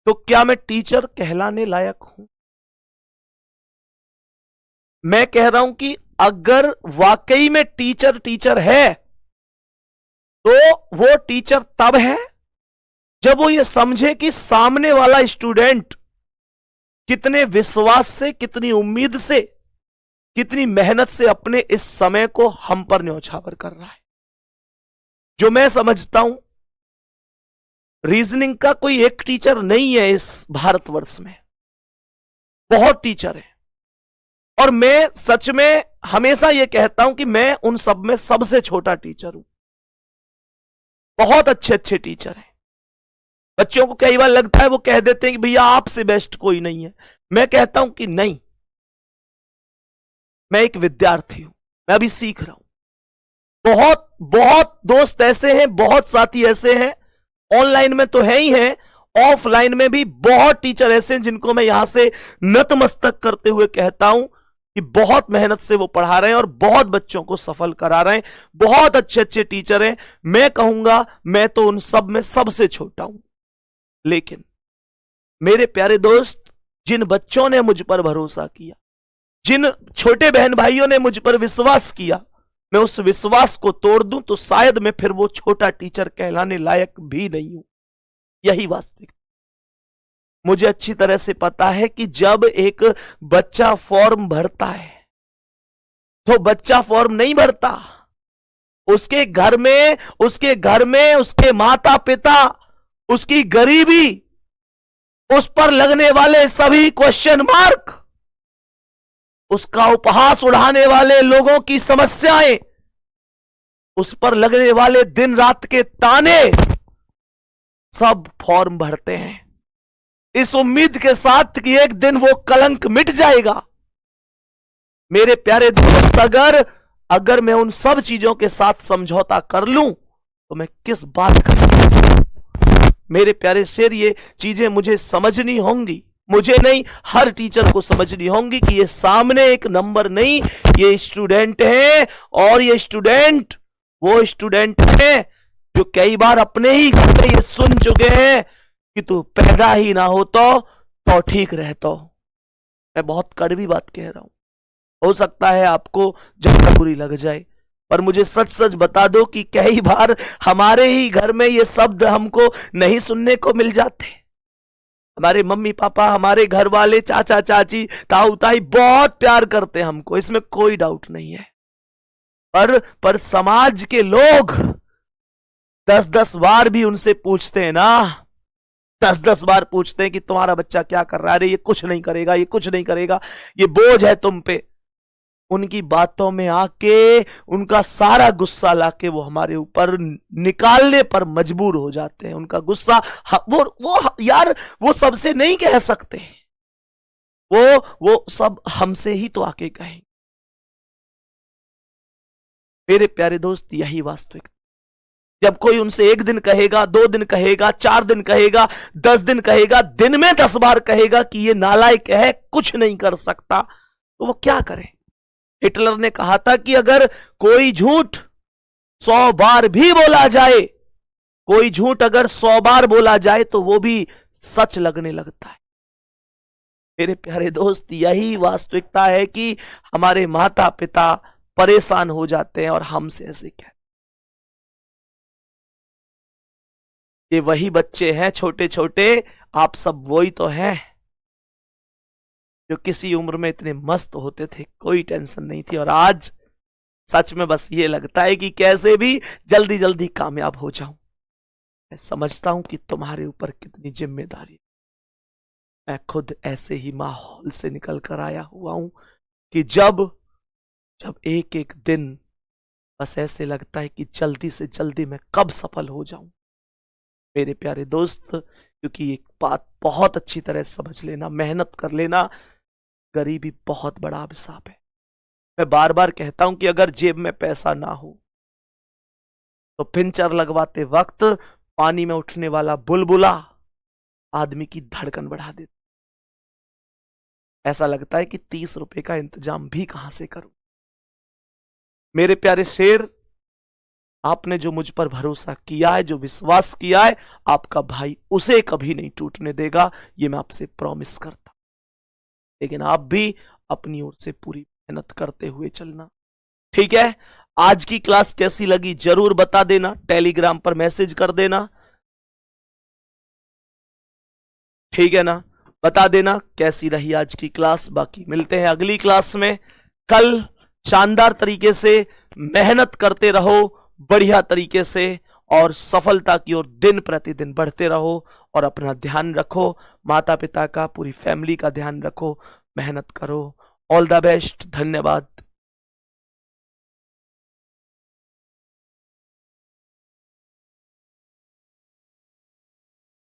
तो क्या मैं टीचर कहलाने लायक हूं? मैं कह रहा हूं कि अगर वाकई में टीचर टीचर है तो वो टीचर तब है जब वो ये समझे कि सामने वाला स्टूडेंट कितने विश्वास से, कितनी उम्मीद से, कितनी मेहनत से अपने इस समय को हम पर न्यौछावर कर रहा है। जो मैं समझता हूं रीजनिंग का कोई एक टीचर नहीं है इस भारतवर्ष में, बहुत टीचर है। और मैं सच में हमेशा यह कहता हूं कि मैं उन सब में सबसे छोटा टीचर हूं। बहुत अच्छे अच्छे टीचर हैं। बच्चों को कई बार लगता है वो कह देते हैं कि भैया आपसे बेस्ट कोई नहीं है। मैं कहता हूं कि नहीं, मैं एक विद्यार्थी हूं, मैं अभी सीख रहा हूं। बहुत बहुत दोस्त ऐसे हैं, बहुत साथी ऐसे हैं, ऑनलाइन में तो है ही हैं, ऑफलाइन में भी बहुत टीचर ऐसे हैं जिनको मैं यहां से नतमस्तक करते हुए कहता हूं कि बहुत मेहनत से वो पढ़ा रहे हैं और बहुत बच्चों को सफल करा रहे हैं। बहुत अच्छे अच्छे टीचर हैं। मैं कहूंगा मैं तो उन सब में सबसे छोटा हूं। लेकिन मेरे प्यारे दोस्त, जिन बच्चों ने मुझ पर भरोसा किया, जिन छोटे बहन भाइयों ने मुझ पर विश्वास किया, मैं उस विश्वास को तोड़ दूं तो शायद मैं फिर वो छोटा टीचर कहलाने लायक भी नहीं हूं। यही वास्तविक। मुझे अच्छी तरह से पता है कि जब एक बच्चा फॉर्म भरता है तो बच्चा फॉर्म नहीं भरता, उसके घर में उसके माता पिता, उसकी गरीबी, उस पर लगने वाले सभी क्वेश्चन मार्क, उसका उपहास उड़ाने वाले लोगों की समस्याएं, उस पर लगने वाले दिन रात के ताने, सब फॉर्म भरते हैं इस उम्मीद के साथ कि एक दिन वो कलंक मिट जाएगा। मेरे प्यारे दोस्त, अगर मैं उन सब चीजों के साथ समझौता कर लूं तो मैं किस बात का? मेरे प्यारे शेर, ये चीजें मुझे समझनी होंगी। मुझे नहीं, हर टीचर को समझनी होंगी कि ये सामने एक नंबर नहीं, ये स्टूडेंट है। और ये स्टूडेंट वो स्टूडेंट है जो कई बार अपने ही घर में ये सुन चुके हैं कि तू पैदा ही ना तो ठीक रहता। मैं बहुत कड़वी बात कह रहा हूं, हो सकता है आपको ज्यादा बुरी लग जाए, पर मुझे सच सच बता दो कि कई बार हमारे ही घर में ये शब्द हमको नहीं सुनने को मिल जाते। हमारे मम्मी पापा, हमारे घर वाले, चाचा चाची, ताऊ ताई बहुत प्यार करते हैं हमको, इसमें कोई डाउट नहीं है। पर समाज के लोग 10-10 बार भी उनसे पूछते हैं ना, 10-10 बार पूछते हैं कि तुम्हारा बच्चा क्या कर रहा है, अरे ये कुछ नहीं करेगा, ये कुछ नहीं करेगा, ये बोझ है तुम पे। उनकी बातों में आके उनका सारा गुस्सा लाके वो हमारे ऊपर निकालने पर मजबूर हो जाते हैं। उनका गुस्सा वो यार वो सबसे नहीं कह सकते, वो सब हमसे ही तो आके कहें। मेरे प्यारे दोस्त, यही वास्तविक। जब कोई उनसे 1 दिन कहेगा, 2 दिन कहेगा, 4 दिन कहेगा, 10 दिन कहेगा, दिन में 10 बार कहेगा कि ये नालायक है, कुछ नहीं कर सकता, तो वो क्या करें? हिटलर ने कहा था कि अगर कोई झूठ 100 बार भी बोला जाए, कोई झूठ अगर 100 बार बोला जाए तो वो भी सच लगने लगता है। मेरे प्यारे दोस्त, यही वास्तविकता है कि हमारे माता पिता परेशान हो जाते हैं और हमसे ऐसे कहते, ये वही बच्चे हैं छोटे छोटे, आप सब वही तो हैं जो किसी उम्र में इतने मस्त होते थे, कोई टेंशन नहीं थी, और आज सच में बस ये लगता है कि कैसे भी जल्दी जल्दी कामयाब हो जाऊं। मैं समझता हूं कि तुम्हारे ऊपर कितनी जिम्मेदारी है। मैं खुद ऐसे ही माहौल से निकल कर आया हुआ हूं कि जब एक एक दिन बस ऐसे लगता है कि जल्दी से जल्दी मैं कब सफल हो जाऊं। मेरे प्यारे दोस्त, क्योंकि एक बात बहुत अच्छी तरह समझ लेना, मेहनत कर लेना, गरीबी बहुत बड़ा अभिशाप है। मैं बार बार कहता हूं कि अगर जेब में पैसा ना हो तो पिंचर लगवाते वक्त पानी में उठने वाला बुलबुला आदमी की धड़कन बढ़ा देता। ऐसा लगता है कि 30 रुपए का इंतजाम भी कहां से करूं। मेरे प्यारे शेर, आपने जो मुझ पर भरोसा किया है, जो विश्वास किया है, आपका भाई उसे कभी नहीं टूटने देगा, ये मैं आपसे प्रॉमिस करता। लेकिन आप भी अपनी ओर से पूरी मेहनत करते हुए चलना, ठीक है। आज की क्लास कैसी लगी जरूर बता देना, टेलीग्राम पर मैसेज कर देना, ठीक है ना। बता देना कैसी रही आज की क्लास। बाकी मिलते हैं अगली क्लास में कल। शानदार तरीके से मेहनत करते रहो, बढ़िया तरीके से, और सफलता की ओर दिन प्रतिदिन बढ़ते रहो। और अपना ध्यान रखो, माता पिता का, पूरी फैमिली का ध्यान रखो, मेहनत करो। ऑल द बेस्ट, धन्यवाद।